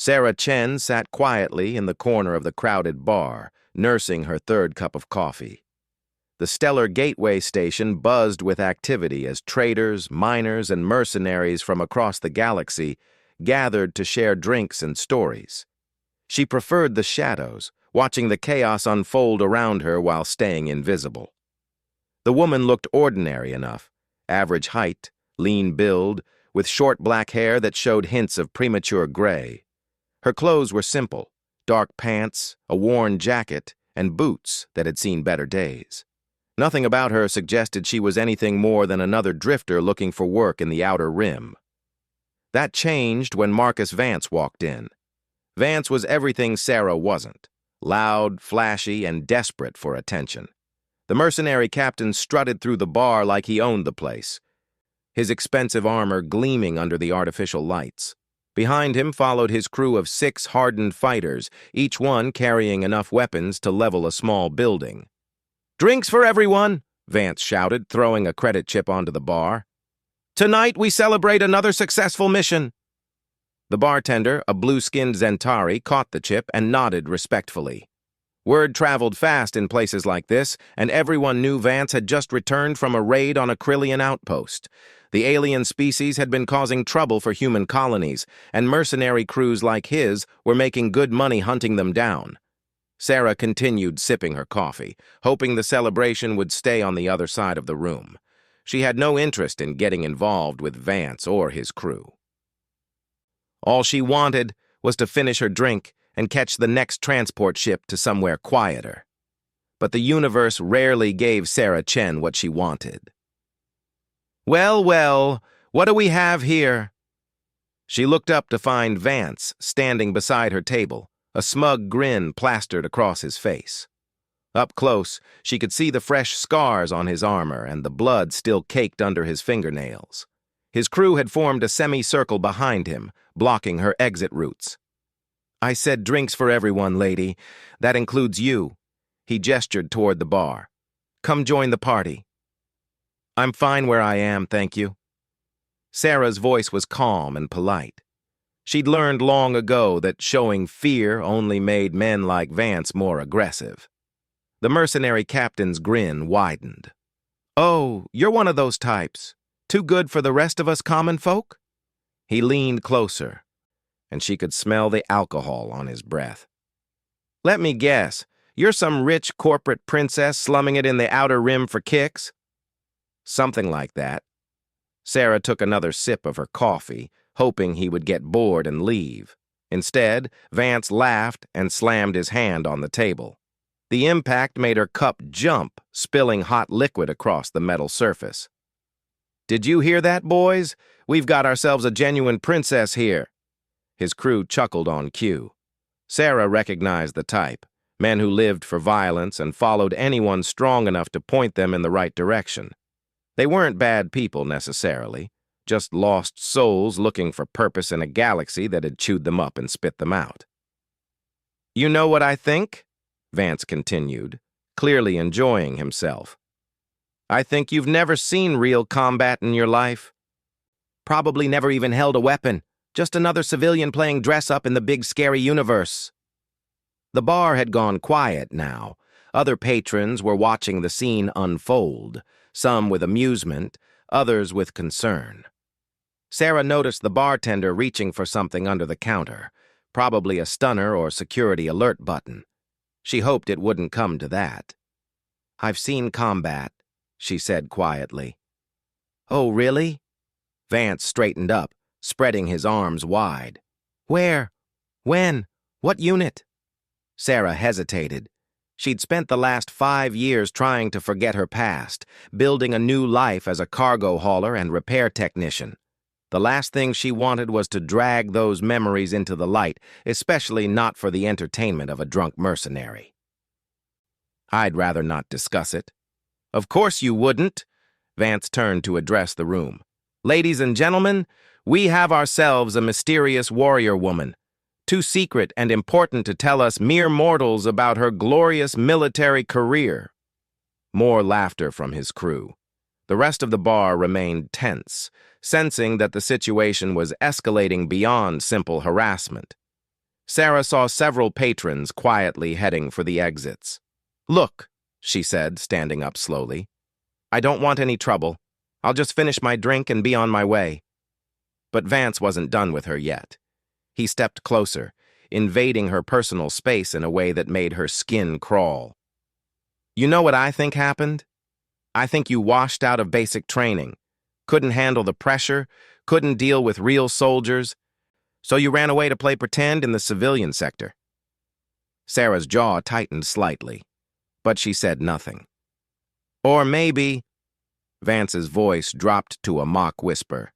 Sarah Chen sat quietly in the corner of the crowded bar, nursing her third cup of coffee. The Stellar Gateway station buzzed with activity as traders, miners, and mercenaries from across the galaxy gathered to share drinks and stories. She preferred the shadows, watching the chaos unfold around her while staying invisible. The woman looked ordinary enough, average height, lean build, with short black hair that showed hints of premature gray. Her clothes were simple, dark pants, a worn jacket, and boots that had seen better days. Nothing about her suggested she was anything more than another drifter looking for work in the Outer Rim. That changed when Marcus Vance walked in. Vance was everything Sarah wasn't: loud, flashy, and desperate for attention. The mercenary captain strutted through the bar like he owned the place, his expensive armor gleaming under the artificial lights. Behind him followed his crew of 6 hardened fighters, each one carrying enough weapons to level a small building. "Drinks for everyone," Vance shouted, throwing a credit chip onto the bar. "Tonight we celebrate another successful mission." The bartender, a blue-skinned Zentari, caught the chip and nodded respectfully. Word traveled fast in places like this, and everyone knew Vance had just returned from a raid on a Krillian outpost. The alien species had been causing trouble for human colonies, and mercenary crews like his were making good money hunting them down. Sarah continued sipping her coffee, hoping the celebration would stay on the other side of the room. She had no interest in getting involved with Vance or his crew. All she wanted was to finish her drink and catch the next transport ship to somewhere quieter. But the universe rarely gave Sarah Chen what she wanted. "Well, well, what do we have here?" She looked up to find Vance standing beside her table, a smug grin plastered across his face. Up close, she could see the fresh scars on his armor and the blood still caked under his fingernails. His crew had formed a semicircle behind him, blocking her exit routes. "I said drinks for everyone, lady. That includes you." He gestured toward the bar. "Come join the party." "I'm fine where I am, thank you." Sarah's voice was calm and polite. She'd learned long ago that showing fear only made men like Vance more aggressive. The mercenary captain's grin widened. "Oh, you're one of those types. Too good for the rest of us common folk?" He leaned closer, and she could smell the alcohol on his breath. "Let me guess, you're some rich corporate princess slumming it in the Outer Rim for kicks?" "Something like that." Sarah took another sip of her coffee, hoping he would get bored and leave. Instead, Vance laughed and slammed his hand on the table. The impact made her cup jump, spilling hot liquid across the metal surface. "Did you hear that, boys? We've got ourselves a genuine princess here." His crew chuckled on cue. Sarah recognized the type, men who lived for violence and followed anyone strong enough to point them in the right direction. They weren't bad people necessarily, just lost souls looking for purpose in a galaxy that had chewed them up and spit them out. "You know what I think?" Vance continued, clearly enjoying himself. "I think you've never seen real combat in your life. Probably never even held a weapon, just another civilian playing dress-up in the big scary universe." The bar had gone quiet now. Other patrons were watching the scene unfold, some with amusement, others with concern. Sarah noticed the bartender reaching for something under the counter, probably a stunner or security alert button. She hoped it wouldn't come to that. "I've seen combat," she said quietly. "Oh, really?" Vance straightened up, spreading his arms wide. "Where? When? What unit?" Sarah hesitated. She'd spent the last 5 years trying to forget her past, building a new life as a cargo hauler and repair technician. The last thing she wanted was to drag those memories into the light, especially not for the entertainment of a drunk mercenary. "I'd rather not discuss it." "Of course you wouldn't." Vance turned to address the room. "Ladies and gentlemen, we have ourselves a mysterious warrior woman, too secret and important to tell us mere mortals about her glorious military career." More laughter from his crew. The rest of the bar remained tense, sensing that the situation was escalating beyond simple harassment. Sarah saw several patrons quietly heading for the exits. "Look," she said, standing up slowly. "I don't want any trouble. I'll just finish my drink and be on my way." But Vance wasn't done with her yet. He stepped closer, invading her personal space in a way that made her skin crawl. "You know what I think happened? I think you washed out of basic training, couldn't handle the pressure, couldn't deal with real soldiers, so you ran away to play pretend in the civilian sector." Sarah's jaw tightened slightly, but she said nothing. "Or maybe," Vance's voice dropped to a mock whisper,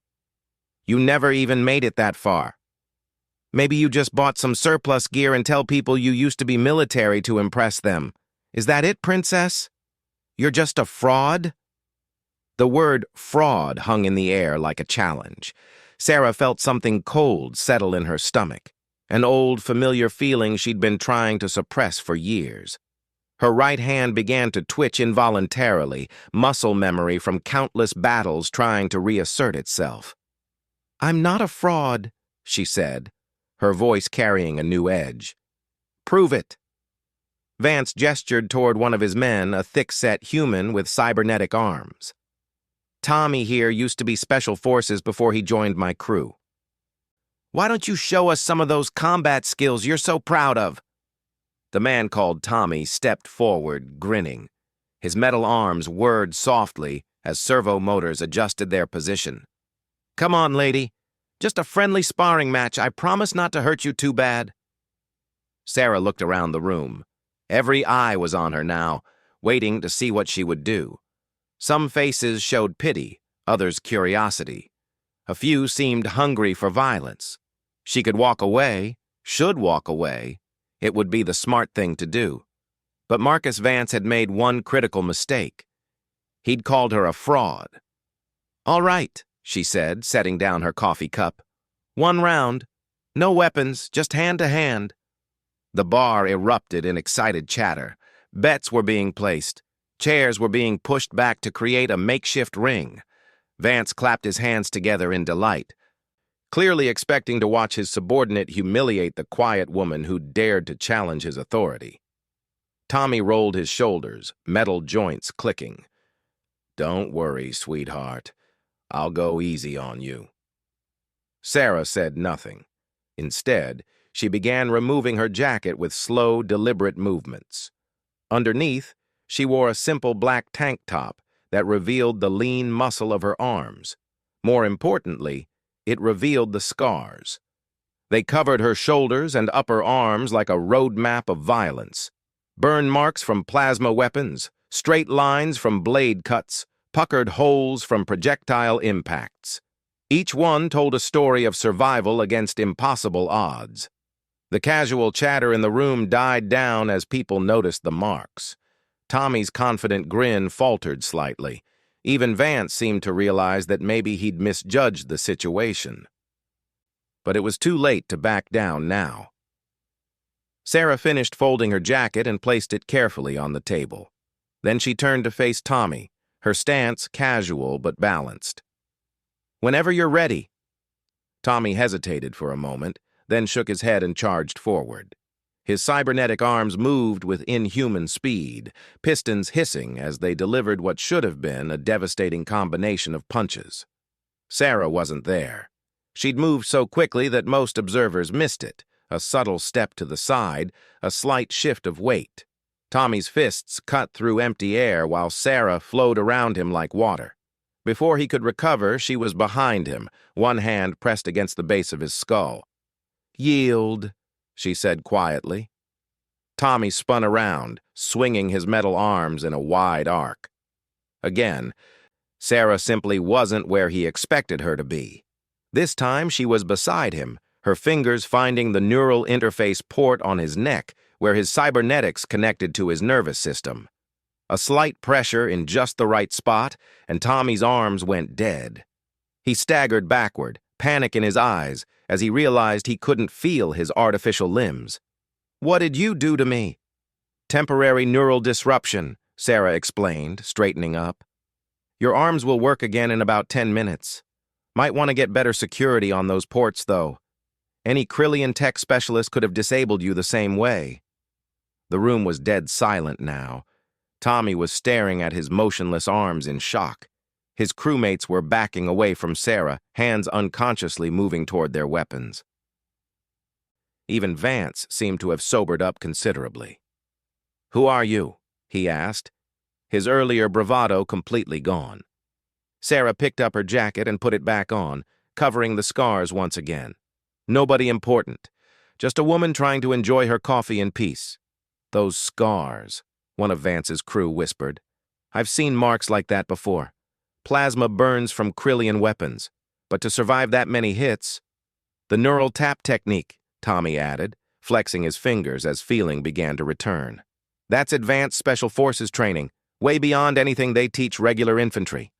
"you never even made it that far. Maybe you just bought some surplus gear and tell people you used to be military to impress them. Is that it, princess? You're just a fraud?" The word fraud hung in the air like a challenge. Sarah felt something cold settle in her stomach, an old familiar feeling she'd been trying to suppress for years. Her right hand began to twitch involuntarily, muscle memory from countless battles trying to reassert itself. "I'm not a fraud," she said, her voice carrying a new edge. "Prove it." Vance gestured toward one of his men, a thick-set human with cybernetic arms. "Tommy here used to be Special Forces before he joined my crew." "Why don't you show us some of those combat skills you're so proud of?" The man called Tommy stepped forward, grinning. His metal arms whirred softly as servo motors adjusted their position. "Come on, lady. Just a friendly sparring match. I promise not to hurt you too bad." Sarah looked around the room. Every eye was on her now, waiting to see what she would do. Some faces showed pity, others curiosity. A few seemed hungry for violence. She could walk away, should walk away. It would be the smart thing to do. But Marcus Vance had made one critical mistake. He'd called her a fraud. "All right," she said, setting down her coffee cup. "One round. No weapons, just hand to hand." The bar erupted in excited chatter. Bets were being placed. Chairs were being pushed back to create a makeshift ring. Vance clapped his hands together in delight, clearly expecting to watch his subordinate humiliate the quiet woman who dared to challenge his authority. Tommy rolled his shoulders, metal joints clicking. "Don't worry, sweetheart. I'll go easy on you." Sarah said nothing. Instead, she began removing her jacket with slow, deliberate movements. Underneath, she wore a simple black tank top that revealed the lean muscle of her arms. More importantly, it revealed the scars. They covered her shoulders and upper arms like a road map of violence. Burn marks from plasma weapons, straight lines from blade cuts, puckered holes from projectile impacts. Each one told a story of survival against impossible odds. The casual chatter in the room died down as people noticed the marks. Tommy's confident grin faltered slightly. Even Vance seemed to realize that maybe he'd misjudged the situation. But it was too late to back down now. Sarah finished folding her jacket and placed it carefully on the table. Then she turned to face Tommy, her stance casual but balanced. "Whenever you're ready." Tommy hesitated for a moment, then shook his head and charged forward. His cybernetic arms moved with inhuman speed, pistons hissing as they delivered what should have been a devastating combination of punches. Sarah wasn't there. She'd moved so quickly that most observers missed it, a subtle step to the side, a slight shift of weight. Tommy's fists cut through empty air while Sarah flowed around him like water. Before he could recover, she was behind him, one hand pressed against the base of his skull. "Yield," she said quietly. Tommy spun around, swinging his metal arms in a wide arc. Again, Sarah simply wasn't where he expected her to be. This time she was beside him, her fingers finding the neural interface port on his neck, where his cybernetics connected to his nervous system. A slight pressure in just the right spot, and Tommy's arms went dead. He staggered backward, panic in his eyes, as he realized he couldn't feel his artificial limbs. "What did you do to me?" "Temporary neural disruption," Sarah explained, straightening up. "Your arms will work again in about 10 minutes. Might want to get better security on those ports, though. Any Krillian tech specialist could have disabled you the same way. The room was dead silent now. Tommy was staring at his motionless arms in shock. His crewmates were backing away from Sarah, hands unconsciously moving toward their weapons. Even Vance seemed to have sobered up considerably. "Who are you?" he asked, his earlier bravado completely gone. Sarah picked up her jacket and put it back on, covering the scars once again. "Nobody important. Just a woman trying to enjoy her coffee in peace." "Those scars," one of Vance's crew whispered. "I've seen marks like that before. Plasma burns from Krillian weapons, but to survive that many hits—" "The neural tap technique," Tommy added, flexing his fingers as feeling began to return. "That's advanced special forces training, way beyond anything they teach regular infantry."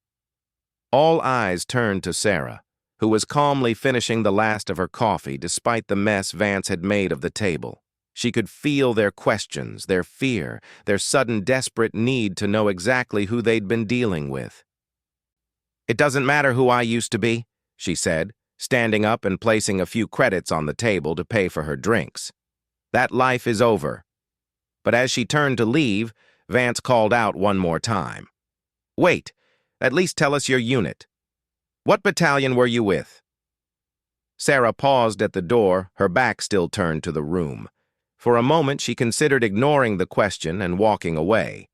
All eyes turned to Sarah, who was calmly finishing the last of her coffee despite the mess Vance had made of the table. She could feel their questions, their fear, their sudden desperate need to know exactly who they'd been dealing with. "It doesn't matter who I used to be," she said, standing up and placing a few credits on the table to pay for her drinks. "That life is over." But as she turned to leave, Vance called out one more time. "Wait, at least tell us your unit. What battalion were you with?" Sarah paused at the door, her back still turned to the room. For a moment she considered ignoring the question and walking away.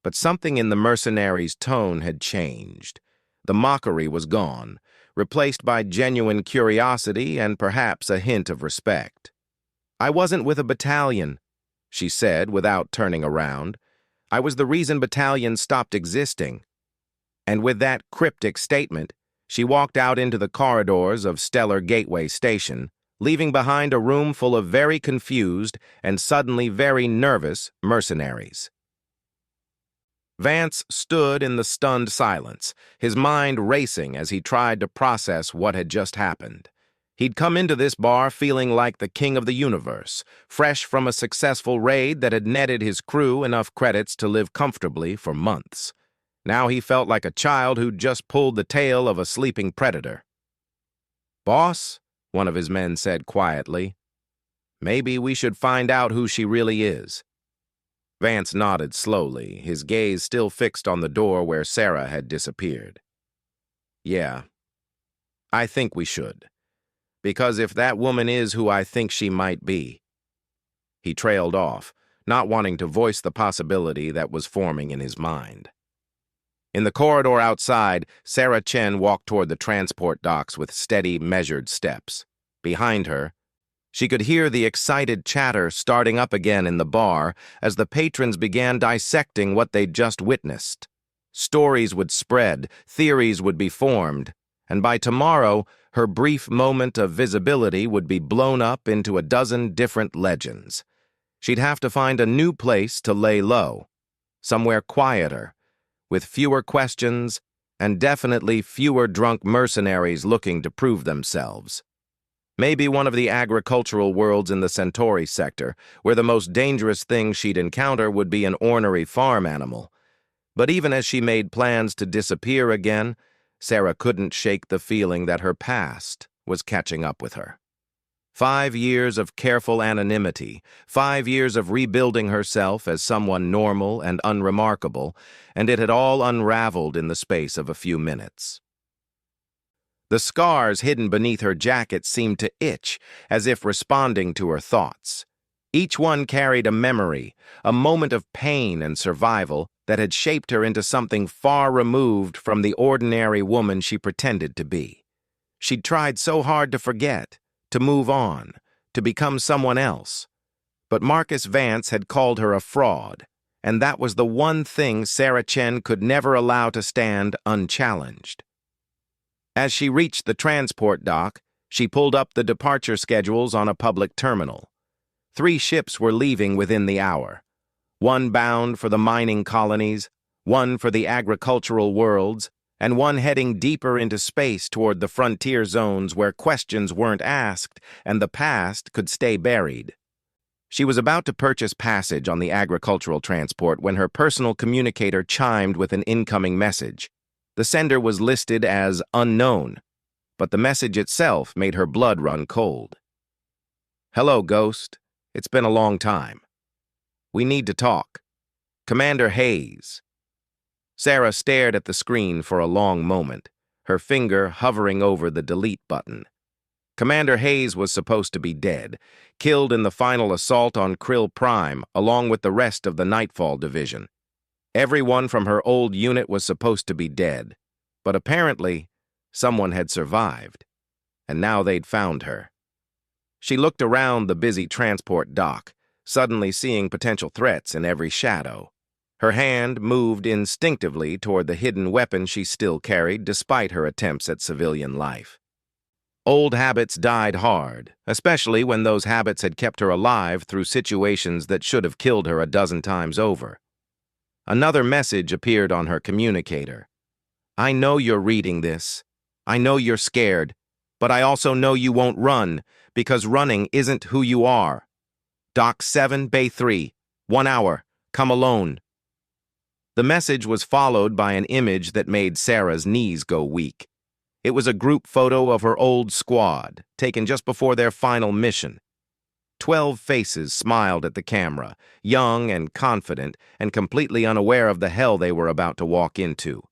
But something in the mercenary's tone had changed. The mockery was gone, replaced by genuine curiosity and perhaps a hint of respect. "I wasn't with a battalion," she said without turning around. "I was the reason battalions stopped existing." And with that cryptic statement, she walked out into the corridors of Stellar Gateway Station, leaving behind a room full of very confused and suddenly very nervous mercenaries. Vance stood in the stunned silence, his mind racing as he tried to process what had just happened. He'd come into this bar feeling like the king of the universe, fresh from a successful raid that had netted his crew enough credits to live comfortably for months. Now he felt like a child who'd just pulled the tail of a sleeping predator. "Boss," one of his men said quietly, "maybe we should find out who she really is." Vance nodded slowly, his gaze still fixed on the door where Sarah had disappeared. "Yeah, I think we should. Because if that woman is who I think she might be—" He trailed off, not wanting to voice the possibility that was forming in his mind. In the corridor outside, Sarah Chen walked toward the transport docks with steady, measured steps. Behind her, she could hear the excited chatter starting up again in the bar as the patrons began dissecting what they'd just witnessed. Stories would spread, theories would be formed, and by tomorrow, her brief moment of visibility would be blown up into a dozen different legends. She'd have to find a new place to lay low, somewhere quieter, with fewer questions and definitely fewer drunk mercenaries looking to prove themselves. Maybe one of the agricultural worlds in the Centauri sector, where the most dangerous thing she'd encounter would be an ornery farm animal. But even as she made plans to disappear again, Sarah couldn't shake the feeling that her past was catching up with her. 5 years of careful anonymity, 5 years of rebuilding herself as someone normal and unremarkable, and it had all unraveled in the space of a few minutes. The scars hidden beneath her jacket seemed to itch, as if responding to her thoughts. Each one carried a memory, a moment of pain and survival that had shaped her into something far removed from the ordinary woman she pretended to be. She'd tried so hard to forget, to move on, to become someone else. But Marcus Vance had called her a fraud, and that was the one thing Sarah Chen could never allow to stand unchallenged. As she reached the transport dock, she pulled up the departure schedules on a public terminal. 3 ships were leaving within the hour. One bound for the mining colonies, one for the agricultural worlds, and one heading deeper into space toward the frontier zones where questions weren't asked and the past could stay buried. She was about to purchase passage on the agricultural transport when her personal communicator chimed with an incoming message. The sender was listed as unknown, but the message itself made her blood run cold. Hello, Ghost. It's been a long time. We need to talk. Commander Hayes. Sarah stared at the screen for a long moment, her finger hovering over the delete button. Commander Hayes was supposed to be dead, killed in the final assault on Krill Prime, along with the rest of the Nightfall Division. Everyone from her old unit was supposed to be dead, but apparently, someone had survived, and now they'd found her. She looked around the busy transport dock, suddenly seeing potential threats in every shadow. Her hand moved instinctively toward the hidden weapon she still carried despite her attempts at civilian life. Old habits died hard, especially when those habits had kept her alive through situations that should have killed her a dozen times over. Another message appeared on her communicator. I know you're reading this. I know you're scared, but I also know you won't run, because running isn't who you are. Dock 7, Bay 3, 1 hour, come alone. The message was followed by an image that made Sarah's knees go weak. It was a group photo of her old squad, taken just before their final mission. 12 faces smiled at the camera, young and confident, and completely unaware of the hell they were about to walk into.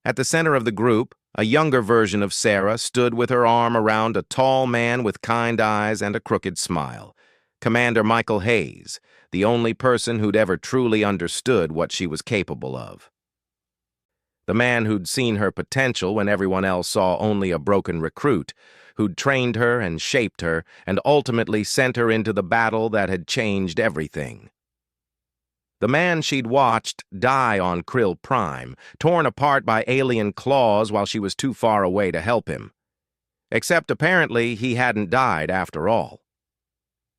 At the center of the group, a younger version of Sarah stood with her arm around a tall man with kind eyes and a crooked smile. Commander Michael Hayes, the only person who'd ever truly understood what she was capable of. The man who'd seen her potential when everyone else saw only a broken recruit, who'd trained her and shaped her and ultimately sent her into the battle that had changed everything. The man she'd watched die on Krill Prime, torn apart by alien claws while she was too far away to help him. Except apparently he hadn't died after all.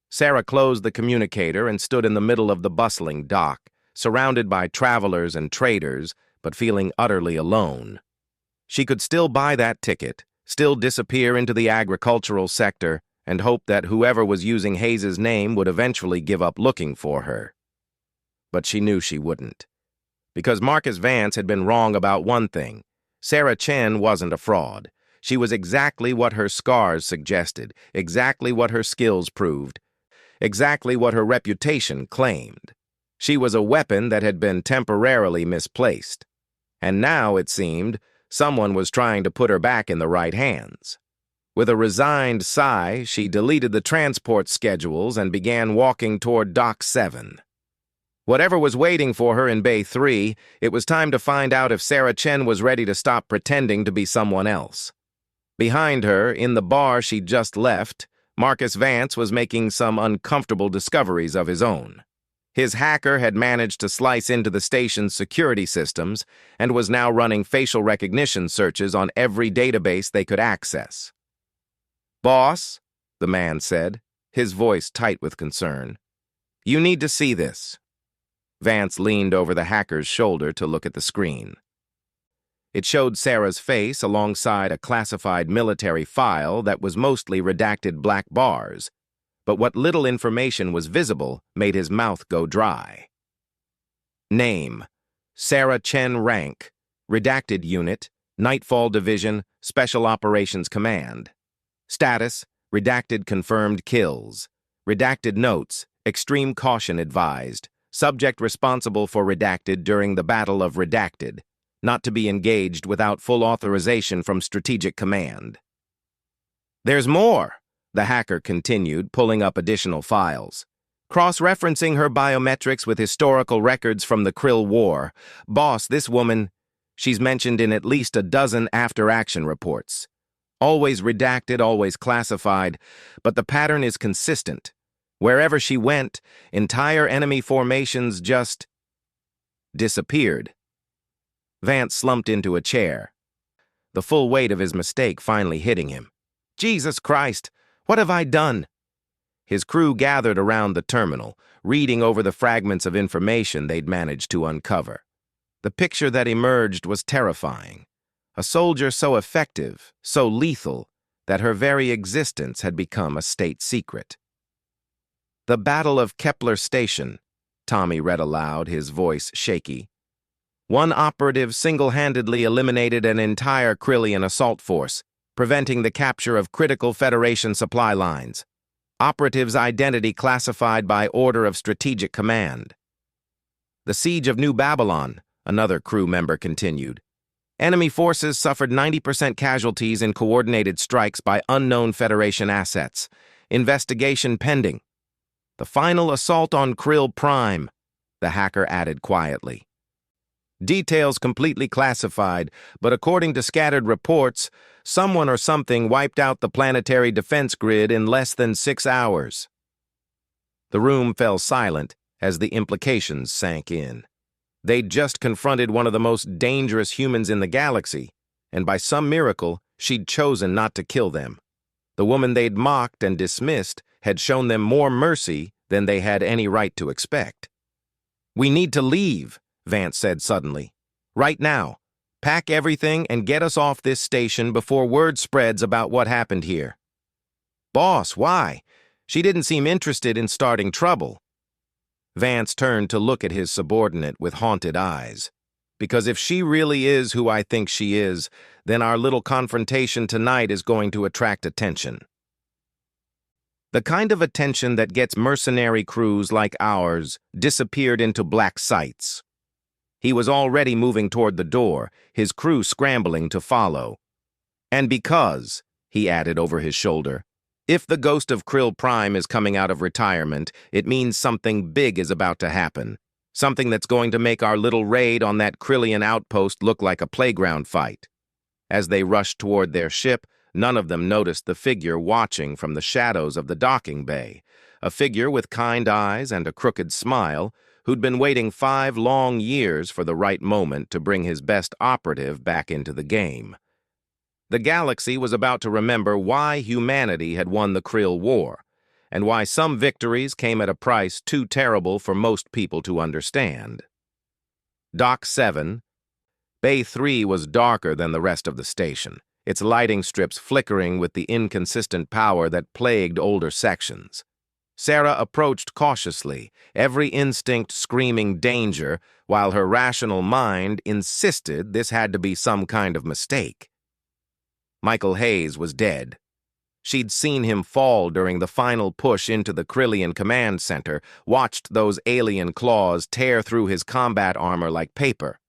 Sarah closed the communicator and stood in the middle of the bustling dock, surrounded by travelers and traders, but feeling utterly alone. She could still buy that ticket, still disappear into the agricultural sector, and hope that whoever was using Hayes's name would eventually give up looking for her. But she knew she wouldn't. Because Marcus Vance had been wrong about one thing. Sarah Chen wasn't a fraud. She was exactly what her scars suggested, exactly what her skills proved, exactly what her reputation claimed. She was a weapon that had been temporarily misplaced. And now, it seemed, someone was trying to put her back in the right hands. With a resigned sigh, she deleted the transport schedules and began walking toward Dock 7. Whatever was waiting for her in Bay 3, it was time to find out if Sarah Chen was ready to stop pretending to be someone else. Behind her, in the bar she'd just left, Marcus Vance was making some uncomfortable discoveries of his own. His hacker had managed to slice into the station's security systems and was now running facial recognition searches on every database they could access. "Boss," the man said, his voice tight with concern, "you need to see this." Vance leaned over the hacker's shoulder to look at the screen. It showed Sarah's face alongside a classified military file that was mostly redacted black bars, but what little information was visible made his mouth go dry. Name: Sarah Chen. Rank: Redacted Unit, Nightfall Division, Special Operations Command. Status: Redacted confirmed kills. Redacted notes: Extreme caution advised. Subject responsible for Redacted during the Battle of Redacted. Not to be engaged without full authorization from Strategic Command. "There's more," the hacker continued, pulling up additional files. Cross-referencing her biometrics with historical records from the Krill War. "Boss, this woman, she's mentioned in at least a dozen after-action reports. Always redacted, always classified, but the pattern is consistent. Wherever she went, entire enemy formations just disappeared." Vance slumped into a chair, the full weight of his mistake finally hitting him. "Jesus Christ, what have I done?" His crew gathered around the terminal, reading over the fragments of information they'd managed to uncover. The picture that emerged was terrifying. A soldier so effective, so lethal, that her very existence had become a state secret. "The Battle of Kepler Station," Tommy read aloud, his voice shaky. "One operative single-handedly eliminated an entire Krillian assault force, preventing the capture of critical Federation supply lines. Operative's identity classified by order of strategic command. The siege of New Babylon, another crew member continued. Enemy forces suffered 90% casualties in coordinated strikes by unknown Federation assets. Investigation pending. The final assault on Krill Prime, the hacker added quietly. Details completely classified, but according to scattered reports, someone or something wiped out the planetary defense grid in less than 6 hours. The room fell silent as the implications sank in. They'd just confronted one of the most dangerous humans in the galaxy, and by some miracle, she'd chosen not to kill them. The woman they'd mocked and dismissed had shown them more mercy than they had any right to expect. "We need to leave," Vance said suddenly. "Right now. Pack everything and get us off this station before word spreads about what happened here." "Boss, why?" She didn't seem interested in starting trouble. Vance turned to look at his subordinate with haunted eyes. "Because if she really is who I think she is, then our little confrontation tonight is going to attract attention. The kind of attention that gets mercenary crews like ours disappeared into black sites." He was already moving toward the door, his crew scrambling to follow. "And because," he added over his shoulder, "if the ghost of Krill Prime is coming out of retirement, it means something big is about to happen. Something that's going to make our little raid on that Krillian outpost look like a playground fight." As they rushed toward their ship, none of them noticed the figure watching from the shadows of the docking bay, a figure with kind eyes and a crooked smile, who'd been waiting 5 long years for the right moment to bring his best operative back into the game. The galaxy was about to remember why humanity had won the Krill War, and why some victories came at a price too terrible for most people to understand. Dock 7. Bay 3 was darker than the rest of the station, its lighting strips flickering with the inconsistent power that plagued older sections. Sarah approached cautiously, every instinct screaming danger, while her rational mind insisted this had to be some kind of mistake. Michael Hayes was dead. She'd seen him fall during the final push into the Krillian command center, watched those alien claws tear through his combat armor like paper.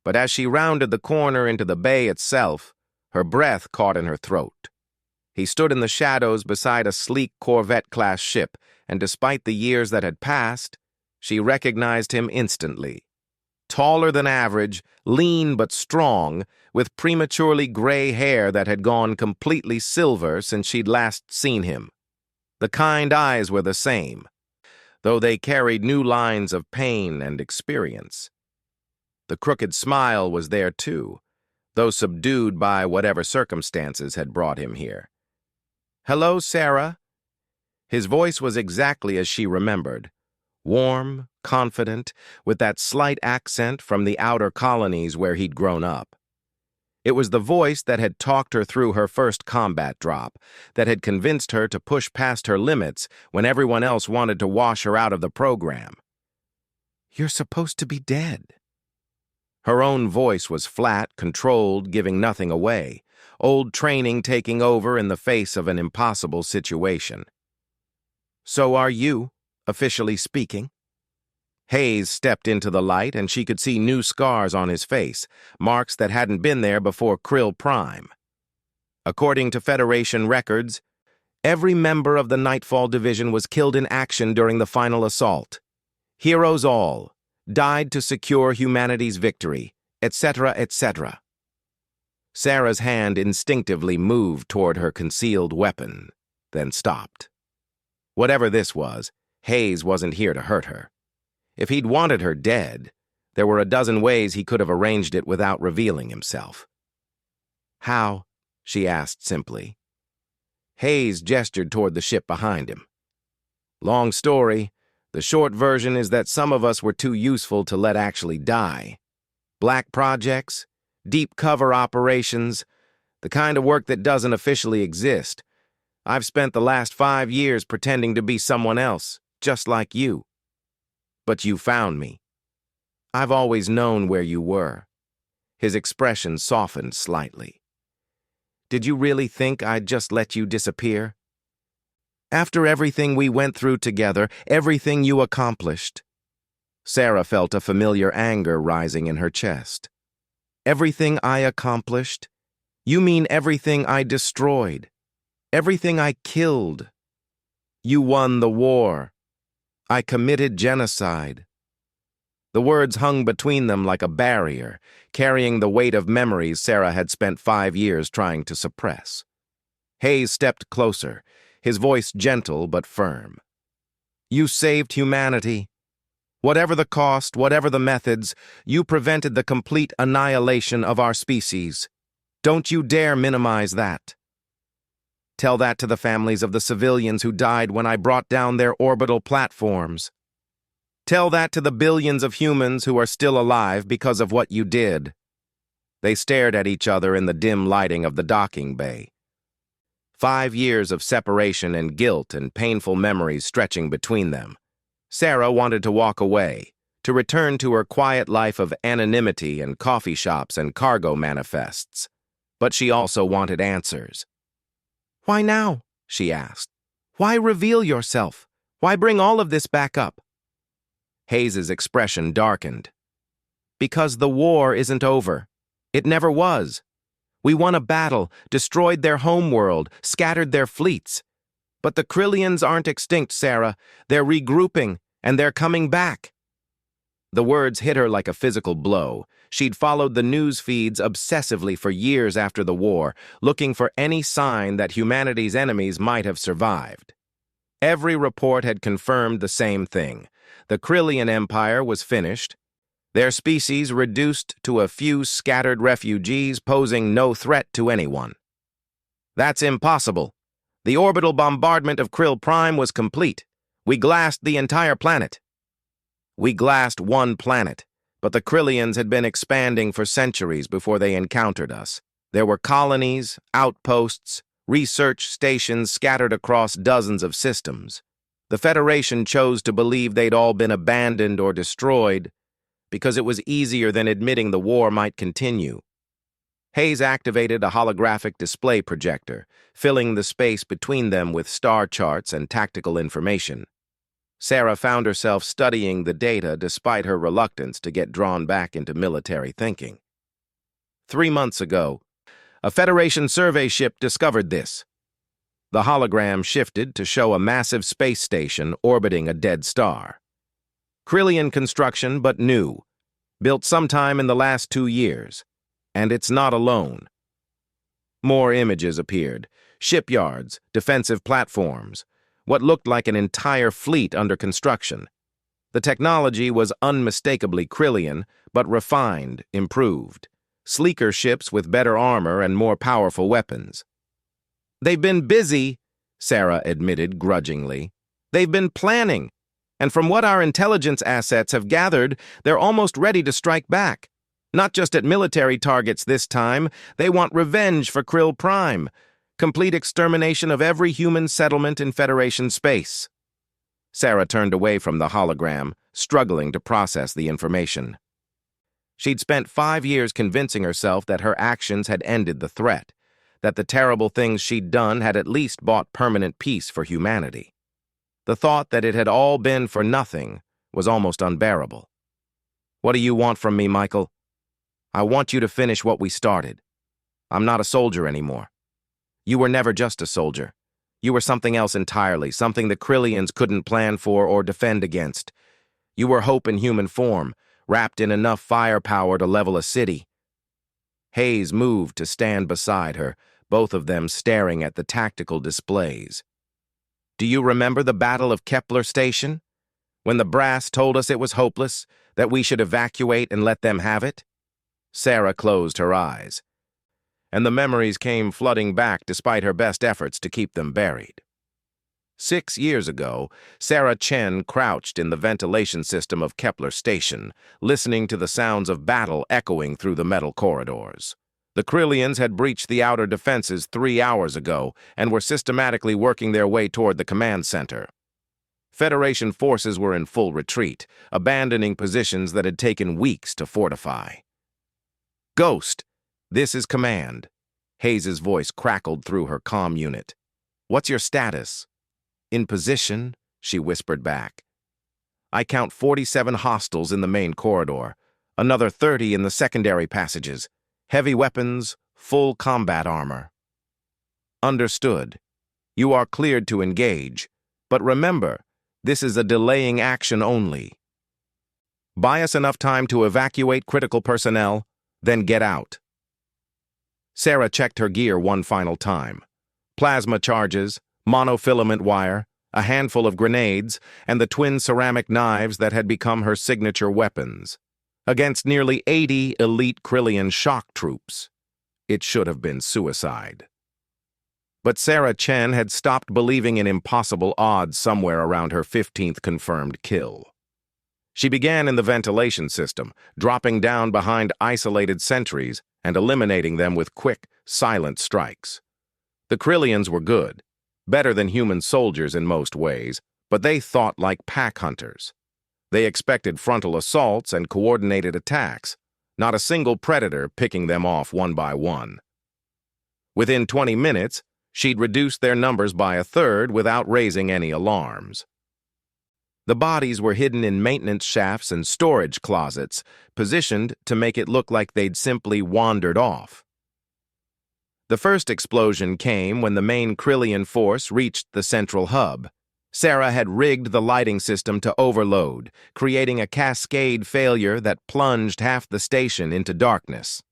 But as she rounded the corner into the bay itself, her breath caught in her throat. He stood in the shadows beside a sleek Corvette-class ship, and despite the years that had passed, she recognized him instantly. Taller than average, lean but strong, with prematurely gray hair that had gone completely silver since she'd last seen him. The kind eyes were the same, though they carried new lines of pain and experience. The crooked smile was there too, though subdued by whatever circumstances had brought him here. "Hello, Sarah." His voice was exactly as she remembered, warm, confident, with that slight accent from the outer colonies where he'd grown up. It was the voice that had talked her through her first combat drop, that had convinced her to push past her limits when everyone else wanted to wash her out of the program. "You're supposed to be dead." Her own voice was flat, controlled, giving nothing away, old training taking over in the face of an impossible situation. "So are you, officially speaking." Hayes stepped into the light, and she could see new scars on his face, marks that hadn't been there before Krill Prime. According to Federation records, every member of the Nightfall Division was killed in action during the final assault. Heroes all, died to secure humanity's victory, etc., etc. Sarah's hand instinctively moved toward her concealed weapon, then stopped. Whatever this was, Hayes wasn't here to hurt her. If he'd wanted her dead, there were a dozen ways he could have arranged it without revealing himself. "How?" she asked simply. Hayes gestured toward the ship behind him. "Long story. The short version is that some of us were too useful to let actually die. Black projects, deep cover operations, the kind of work that doesn't officially exist. I've spent the last 5 years pretending to be someone else, just like you. But you found me. I've always known where you were." His expression softened slightly. "Did you really think I'd just let you disappear?" After everything we went through together, everything you accomplished. Sarah felt a familiar anger rising in her chest. Everything I accomplished? You mean everything I destroyed? Everything I killed? You won the war. I committed genocide. The words hung between them like a barrier, carrying the weight of memories Sarah had spent 5 years trying to suppress. Hayes stepped closer, his voice gentle but firm. You saved humanity. Whatever the cost, whatever the methods, you prevented the complete annihilation of our species. Don't you dare minimize that. Tell that to the families of the civilians who died when I brought down their orbital platforms. Tell that to the billions of humans who are still alive because of what you did. They stared at each other in the dim lighting of the docking bay. 5 years of separation and guilt and painful memories stretching between them. Sarah wanted to walk away, to return to her quiet life of anonymity and coffee shops and cargo manifests. But she also wanted answers. Why now? She asked. Why reveal yourself? Why bring all of this back up? Hayes's expression darkened. Because the war isn't over. It never was. We won a battle, destroyed their homeworld, scattered their fleets. But the Krillians aren't extinct, Sarah. They're regrouping, and they're coming back. The words hit her like a physical blow. She'd followed the news feeds obsessively for years after the war, looking for any sign that humanity's enemies might have survived. Every report had confirmed the same thing. The Krillian Empire was finished, their species reduced to a few scattered refugees posing no threat to anyone. That's impossible. The orbital bombardment of Krill Prime was complete. We glassed the entire planet. We glassed one planet, but the Krillians had been expanding for centuries before they encountered us. There were colonies, outposts, research stations scattered across dozens of systems. The Federation chose to believe they'd all been abandoned or destroyed because it was easier than admitting the war might continue. Hayes activated a holographic display projector, filling the space between them with star charts and tactical information. Sarah found herself studying the data despite her reluctance to get drawn back into military thinking. 3 months ago, a Federation survey ship discovered this. The hologram shifted to show a massive space station orbiting a dead star. Krillian construction, but new, built sometime in the last 2 years. And it's not alone. More images appeared. Shipyards, defensive platforms, what looked like an entire fleet under construction. The technology was unmistakably Krillian, but refined, improved. Sleeker ships with better armor and more powerful weapons. They've been busy, Sarah admitted grudgingly. They've been planning. And from what our intelligence assets have gathered, they're almost ready to strike back. Not just at military targets this time, they want revenge for Krill Prime. Complete extermination of every human settlement in Federation space. Sarah turned away from the hologram, struggling to process the information. She'd spent 5 years convincing herself that her actions had ended the threat, that the terrible things she'd done had at least bought permanent peace for humanity. The thought that it had all been for nothing was almost unbearable. What do you want from me, Michael? I want you to finish what we started. I'm not a soldier anymore. You were never just a soldier. You were something else entirely, something the Krillians couldn't plan for or defend against. You were hope in human form, wrapped in enough firepower to level a city. Hayes moved to stand beside her, both of them staring at the tactical displays. Do you remember the Battle of Kepler Station? When the brass told us it was hopeless, that we should evacuate and let them have it? Sarah closed her eyes, and the memories came flooding back despite her best efforts to keep them buried. 6 years ago, Sarah Chen crouched in the ventilation system of Kepler Station, listening to the sounds of battle echoing through the metal corridors. The Krillians had breached the outer defenses 3 hours ago and were systematically working their way toward the command center. Federation forces were in full retreat, abandoning positions that had taken weeks to fortify. Ghost, this is command. Hayes's voice crackled through her comm unit. What's your status? "In position," she whispered back. "I count 47 hostiles in the main corridor, another 30 in the secondary passages. Heavy weapons, full combat armor." "Understood. You are cleared to engage, but remember, this is a delaying action only. Buy us enough time to evacuate critical personnel, then get out." Sarah checked her gear one final time. Plasma charges, monofilament wire, a handful of grenades, and the twin ceramic knives that had become her signature weapons. Against nearly 80 elite Krillian shock troops. It should have been suicide. But Sarah Chen had stopped believing in impossible odds somewhere around her 15th confirmed kill. She began in the ventilation system, dropping down behind isolated sentries and eliminating them with quick, silent strikes. The Krillians were good, better than human soldiers in most ways, but they thought like pack hunters. They expected frontal assaults and coordinated attacks, not a single predator picking them off one by one. Within 20 minutes, she'd reduced their numbers by a third without raising any alarms. The bodies were hidden in maintenance shafts and storage closets, positioned to make it look like they'd simply wandered off. The first explosion came when the main Krillian force reached the central hub. Sarah had rigged the lighting system to overload, creating a cascade failure that plunged half the station into darkness.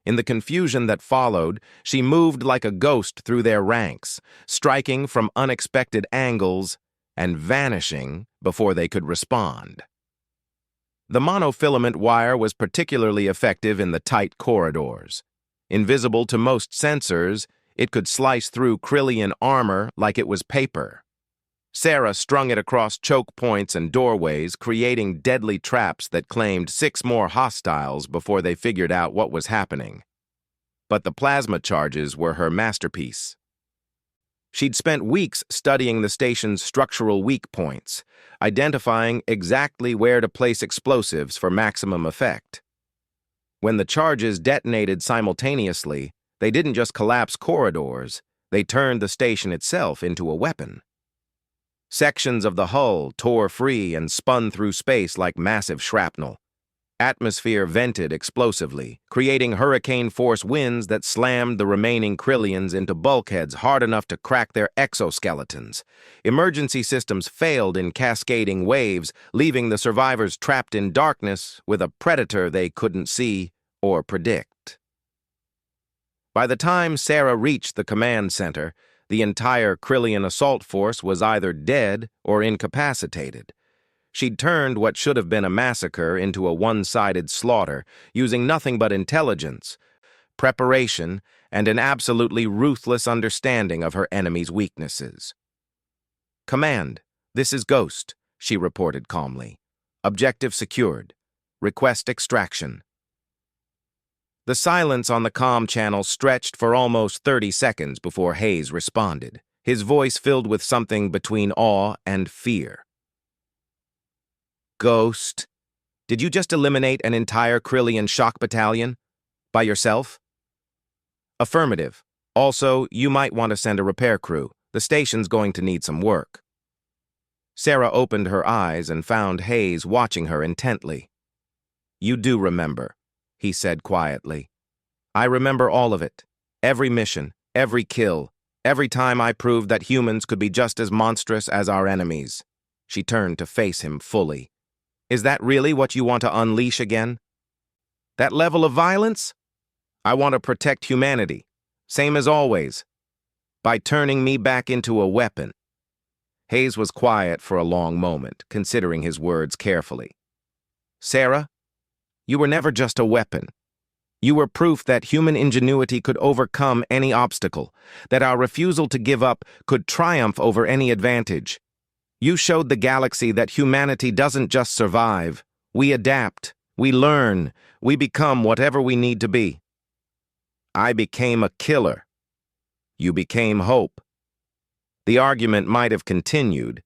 In the confusion that followed, she moved like a ghost through their ranks, striking from unexpected angles and vanishing before they could respond. The monofilament wire was particularly effective in the tight corridors. Invisible to most sensors, it could slice through Krillian armor like it was paper. Sarah strung it across choke points and doorways, creating deadly traps that claimed 6 more hostiles before they figured out what was happening. But the plasma charges were her masterpiece. She'd spent weeks studying the station's structural weak points, identifying exactly where to place explosives for maximum effect. When the charges detonated simultaneously, they didn't just collapse corridors, they turned the station itself into a weapon. Sections of the hull tore free and spun through space like massive shrapnel. Atmosphere vented explosively, creating hurricane-force winds that slammed the remaining Krillians into bulkheads hard enough to crack their exoskeletons. Emergency systems failed in cascading waves, leaving the survivors trapped in darkness with a predator they couldn't see or predict. By the time Sarah reached the command center, the entire Krillian assault force was either dead or incapacitated. She'd turned what should have been a massacre into a one-sided slaughter, using nothing but intelligence, preparation, and an absolutely ruthless understanding of her enemy's weaknesses. "Command, this is Ghost," she reported calmly. "Objective secured. Request extraction." The silence on the comm channel stretched for almost 30 seconds before Hayes responded, his voice filled with something between awe and fear. "Ghost, did you just eliminate an entire Krillian shock battalion? By yourself?" "Affirmative. Also, you might want to send a repair crew. The station's going to need some work." Sarah opened her eyes and found Hayes watching her intently. "You do remember," he said quietly. "I remember all of it. Every mission, every kill, every time I proved that humans could be just as monstrous as our enemies." She turned to face him fully. "Is that really what you want to unleash again? That level of violence? I want to protect humanity, same as always, by turning me back into a weapon." Hayes was quiet for a long moment, considering his words carefully. "Sarah, you were never just a weapon. You were proof that human ingenuity could overcome any obstacle, that our refusal to give up could triumph over any advantage. You showed the galaxy that humanity doesn't just survive. We adapt, we learn, we become whatever we need to be. I became a killer. You became hope." The argument might have continued,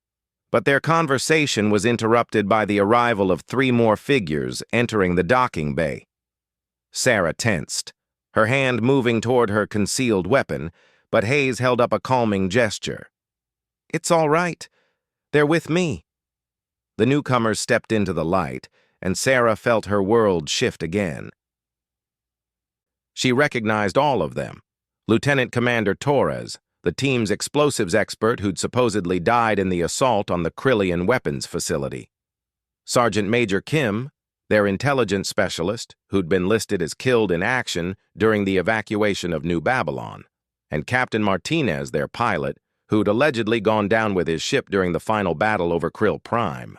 but their conversation was interrupted by the arrival of 3 more figures entering the docking bay. Sarah tensed, her hand moving toward her concealed weapon, but Hayes held up a calming gesture. It's all right. They're with me. The newcomers stepped into the light, and Sarah felt her world shift again. She recognized all of them. Lieutenant Commander Torres, the team's explosives expert who'd supposedly died in the assault on the Krillian weapons facility. Sergeant Major Kim, their intelligence specialist, who'd been listed as killed in action during the evacuation of New Babylon, and Captain Martinez, their pilot, who'd allegedly gone down with his ship during the final battle over Krill Prime.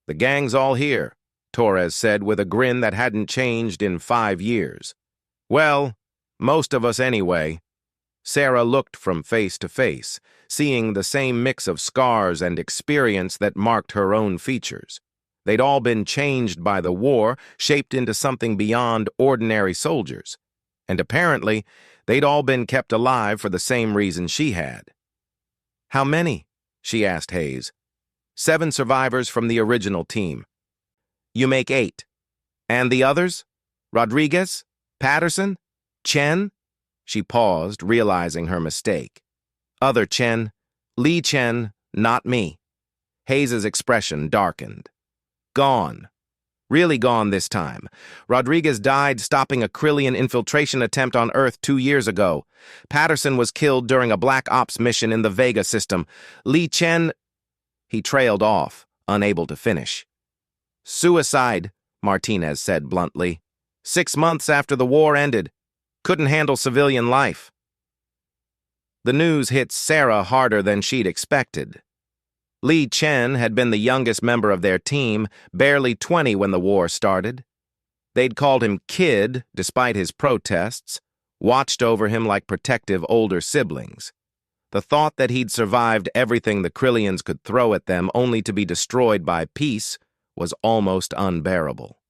"The gang's all here," Torres said with a grin that hadn't changed in 5 years. "Well, most of us anyway." Sarah looked from face to face, seeing the same mix of scars and experience that marked her own features. They'd all been changed by the war, shaped into something beyond ordinary soldiers. And apparently, they'd all been kept alive for the same reason she had. "How many?" she asked Hayes. 7 survivors from the original team. "You make 8. And the others? Rodriguez? Patterson? Chen?" She paused, realizing her mistake. "Other Chen. Lee Chen, not me." Hayes's expression darkened. "Gone. Really gone this time. Rodriguez died stopping a Krillian infiltration attempt on Earth 2 years ago. Patterson was killed during a Black Ops mission in the Vega system. Lee Chen—" He trailed off, unable to finish. "Suicide," Martinez said bluntly. 6 months after the war ended. Couldn't handle civilian life." The news hit Sarah harder than she'd expected. Lee Chen had been the youngest member of their team, barely 20 when the war started. They'd called him Kid, despite his protests, watched over him like protective older siblings. The thought that he'd survived everything the Krillians could throw at them only to be destroyed by peace was almost unbearable.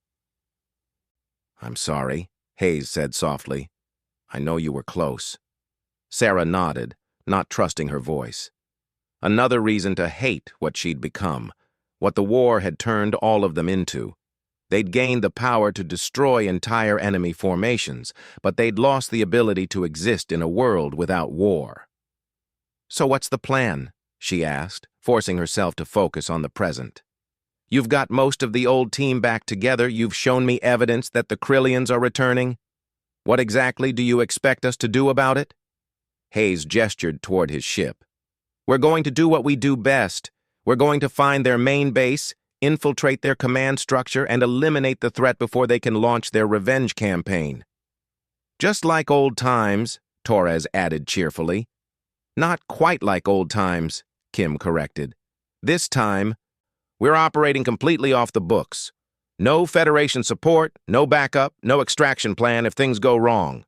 "I'm sorry," Hayes said softly. "I know you were close." Sarah nodded, not trusting her voice. Another reason to hate what she'd become, what the war had turned all of them into. They'd gained the power to destroy entire enemy formations, but they'd lost the ability to exist in a world without war. "So what's the plan?" she asked, forcing herself to focus on the present. "You've got most of the old team back together. You've shown me evidence that the Krillians are returning. What exactly do you expect us to do about it?" Hayes gestured toward his ship. "We're going to do what we do best. We're going to find their main base, infiltrate their command structure, and eliminate the threat before they can launch their revenge campaign." "Just like old times," Torres added cheerfully. "Not quite like old times," Kim corrected. "This time, we're operating completely off the books. No Federation support, no backup, no extraction plan if things go wrong."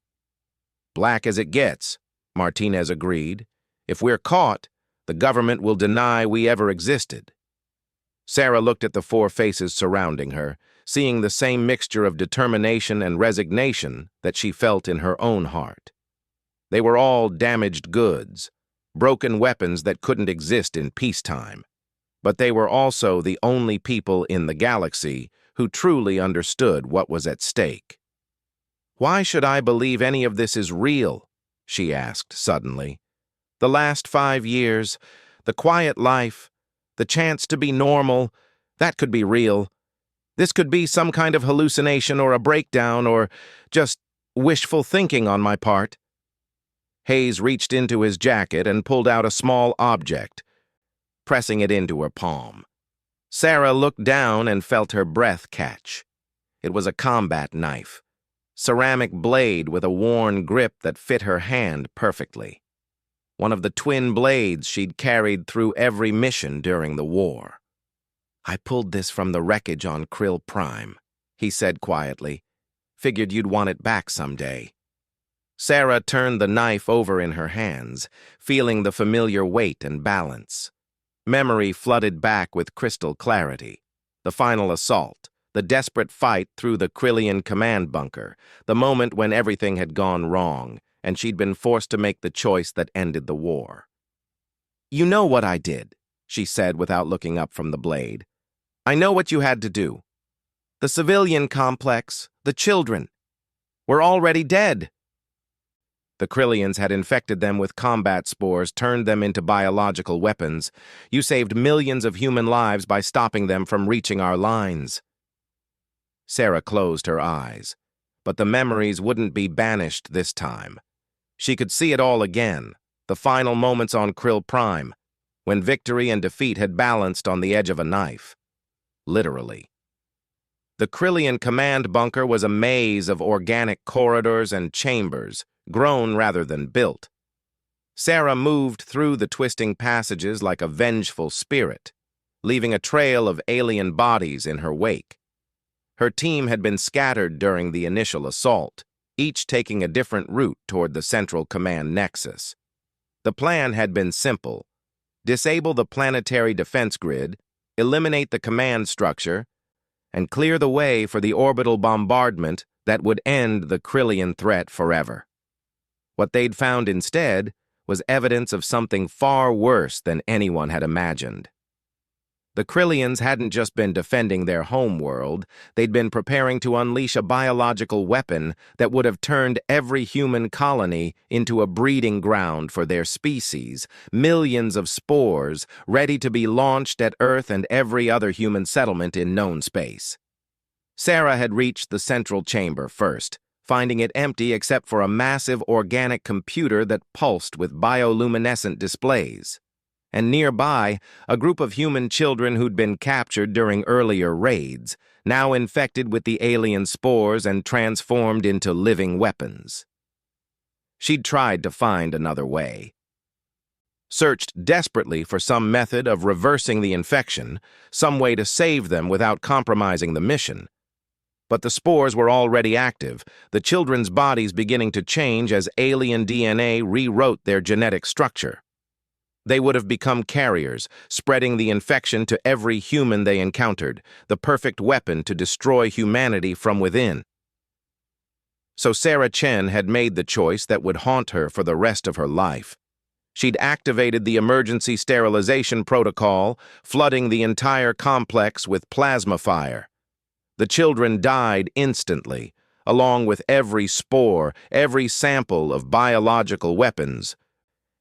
"Black as it gets," Martinez agreed. "If we're caught, the government will deny we ever existed." Sarah looked at the 4 faces surrounding her, seeing the same mixture of determination and resignation that she felt in her own heart. They were all damaged goods, broken weapons that couldn't exist in peacetime. But they were also the only people in the galaxy who truly understood what was at stake. "Why should I believe any of this is real?" she asked suddenly. "The last 5 years, the quiet life, the chance to be normal, that could be real. This could be some kind of hallucination or a breakdown or just wishful thinking on my part." Hayes reached into his jacket and pulled out a small object, pressing it into her palm. Sarah looked down and felt her breath catch. It was a combat knife, ceramic blade with a worn grip that fit her hand perfectly. One of the twin blades she'd carried through every mission during the war. "I pulled this from the wreckage on Krill Prime," he said quietly. "Figured you'd want it back someday." Sarah turned the knife over in her hands, feeling the familiar weight and balance. Memory flooded back with crystal clarity. The final assault, the desperate fight through the Krillian command bunker, the moment when everything had gone wrong, and she'd been forced to make the choice that ended the war. "You know what I did," she said without looking up from the blade. "I know what you had to do. The civilian complex, the children. We're already dead." The Krillians had infected them with combat spores, turned them into biological weapons. You saved millions of human lives by stopping them from reaching our lines. Sarah closed her eyes, but the memories wouldn't be banished this time. She could see it all again, the final moments on Krill Prime, when victory and defeat had balanced on the edge of a knife. Literally. The Krillian command bunker was a maze of organic corridors and chambers, grown rather than built. Sarah moved through the twisting passages like a vengeful spirit, leaving a trail of alien bodies in her wake. Her team had been scattered during the initial assault, each taking a different route toward the central command nexus. The plan had been simple: disable the planetary defense grid, eliminate the command structure, and clear the way for the orbital bombardment that would end the Krillian threat forever. What they'd found instead was evidence of something far worse than anyone had imagined. The Krillians hadn't just been defending their home world, they'd been preparing to unleash a biological weapon that would have turned every human colony into a breeding ground for their species, millions of spores ready to be launched at Earth and every other human settlement in known space. Sarah had reached the central chamber first, finding it empty except for a massive organic computer that pulsed with bioluminescent displays. And nearby, a group of human children who'd been captured during earlier raids, now infected with the alien spores and transformed into living weapons. She'd tried to find another way. Searched desperately for some method of reversing the infection, some way to save them without compromising the mission. But the spores were already active, the children's bodies beginning to change as alien DNA rewrote their genetic structure. They would have become carriers, spreading the infection to every human they encountered, the perfect weapon to destroy humanity from within. So Sarah Chen had made the choice that would haunt her for the rest of her life. She'd activated the emergency sterilization protocol, flooding the entire complex with plasma fire. The children died instantly, along with every spore, every sample of biological weapons,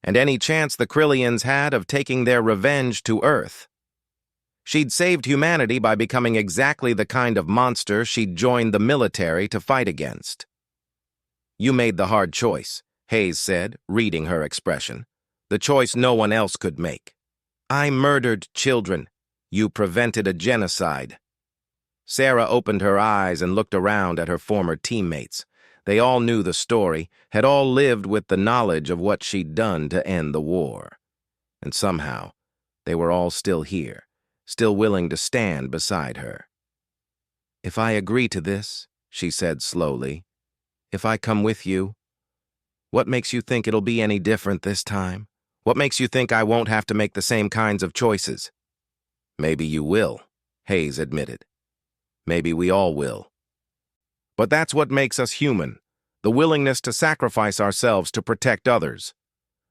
and any chance the Krillians had of taking their revenge to Earth. She'd saved humanity by becoming exactly the kind of monster she'd joined the military to fight against. "You made the hard choice," Hayes said, reading her expression. "The choice no one else could make. I murdered children. You prevented a genocide." Sarah opened her eyes and looked around at her former teammates. They all knew the story, had all lived with the knowledge of what she'd done to end the war. And somehow, they were all still here, still willing to stand beside her. "If I agree to this," she said slowly, "if I come with you, what makes you think it'll be any different this time? What makes you think I won't have to make the same kinds of choices?" "Maybe you will," Hayes admitted. "Maybe we all will. But that's what makes us human, the willingness to sacrifice ourselves to protect others.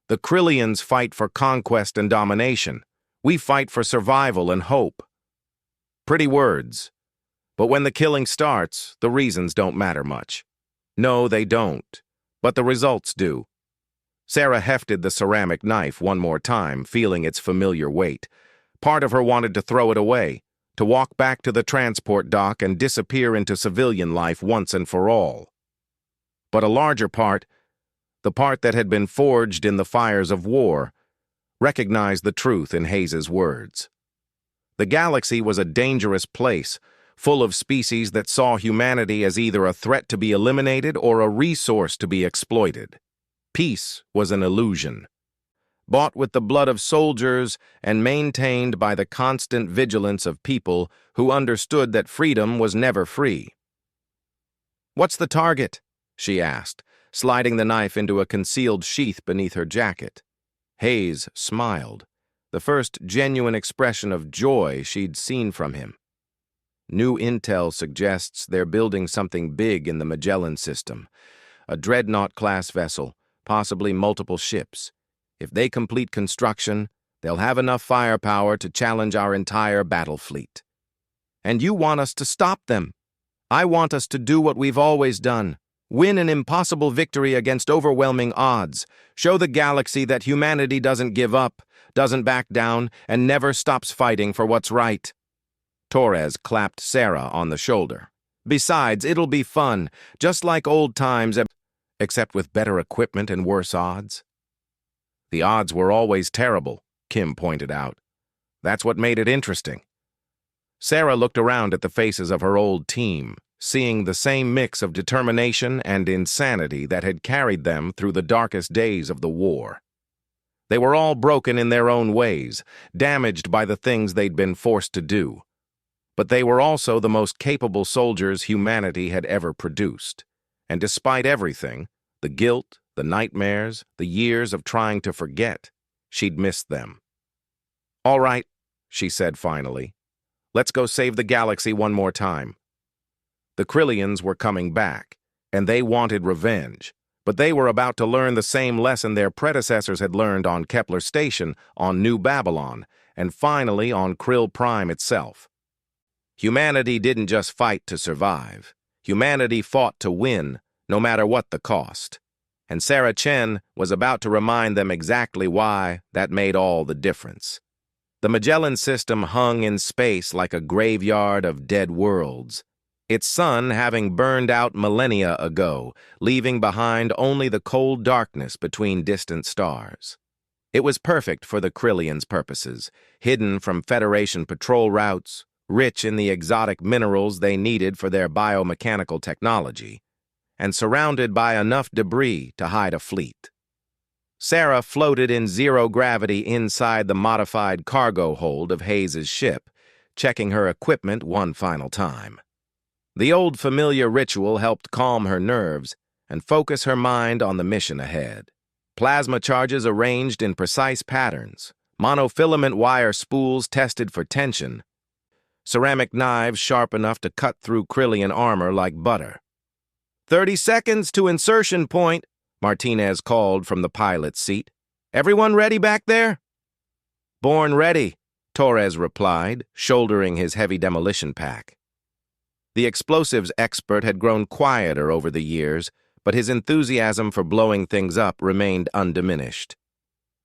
The Krillians fight for conquest and domination. We fight for survival and hope." Pretty words. But when the killing starts, the reasons don't matter much. No, they don't. But the results do. Sarah hefted the ceramic knife one more time, feeling its familiar weight. Part of her wanted to throw it away, to walk back to the transport dock and disappear into civilian life once and for all. But a larger part, the part that had been forged in the fires of war, recognized the truth in Hayes's words. The galaxy was a dangerous place, full of species that saw humanity as either a threat to be eliminated or a resource to be exploited. Peace was an illusion, bought with the blood of soldiers and maintained by the constant vigilance of people who understood that freedom was never free. "What's the target?" she asked, sliding the knife into a concealed sheath beneath her jacket. Hayes smiled, the first genuine expression of joy she'd seen from him. "New intel suggests they're building something big in the Magellan system, a dreadnought-class vessel, possibly multiple ships. If they complete construction, they'll have enough firepower to challenge our entire battle fleet. And you want us to stop them. I want us to do what we've always done, Win an impossible victory against overwhelming odds. Show the galaxy that humanity doesn't give up, doesn't back down, and never stops fighting for what's right. Torres clapped Sarah on the shoulder. Besides, it'll be fun, just like old times, except with better equipment and worse odds. The odds were always terrible, Kim pointed out. That's what made it interesting. Sarah looked around at the faces of her old team, seeing the same mix of determination and insanity that had carried them through the darkest days of the war. They were all broken in their own ways, damaged by the things they'd been forced to do. But they were also the most capable soldiers humanity had ever produced. And despite everything, the guilt, the nightmares, the years of trying to forget, she'd missed them. "All right," she said finally. "Let's go save the galaxy one more time." The Krillians were coming back, and they wanted revenge, but they were about to learn the same lesson their predecessors had learned on Kepler Station, on New Babylon, and finally on Krill Prime itself. Humanity didn't just fight to survive. Humanity fought to win, no matter what the cost. And Sarah Chen was about to remind them exactly why that made all the difference. The Magellan system hung in space like a graveyard of dead worlds, its sun having burned out millennia ago, leaving behind only the cold darkness between distant stars. It was perfect for the Krillians' purposes, hidden from Federation patrol routes, rich in the exotic minerals they needed for their biomechanical technology, and surrounded by enough debris to hide a fleet. Sarah floated in zero gravity inside the modified cargo hold of Hayes's ship, checking her equipment one final time. The old familiar ritual helped calm her nerves and focus her mind on the mission ahead. Plasma charges arranged in precise patterns, monofilament wire spools tested for tension, ceramic knives sharp enough to cut through Krillian armor like butter. 30 seconds to insertion point, Martinez called from the pilot's seat. "Everyone ready back there?" "Born ready," Torres replied, shouldering his heavy demolition pack. The explosives expert had grown quieter over the years, but his enthusiasm for blowing things up remained undiminished.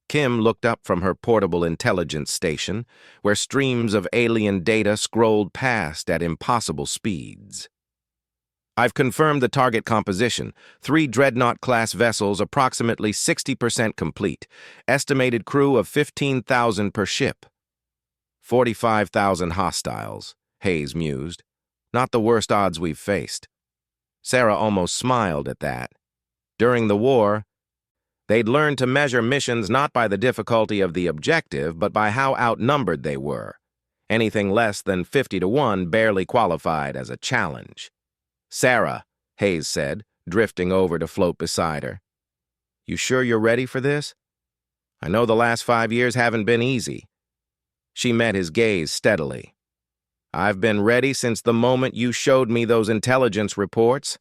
Kim looked up from her portable intelligence station, where streams of alien data scrolled past at impossible speeds. "I've confirmed the target composition. 3 Dreadnought-class vessels approximately 60% complete. Estimated crew of 15,000 per ship." 45,000 hostiles, Hayes mused. Not the worst odds we've faced. Sarah almost smiled at that. During the war, they'd learned to measure missions not by the difficulty of the objective, but by how outnumbered they were. Anything less than 50-1 barely qualified as a challenge. "Sarah," Hayes said, drifting over to float beside her. "You sure you're ready for this? I know the last 5 years haven't been easy." She met his gaze steadily. "I've been ready since the moment you showed me those intelligence reports.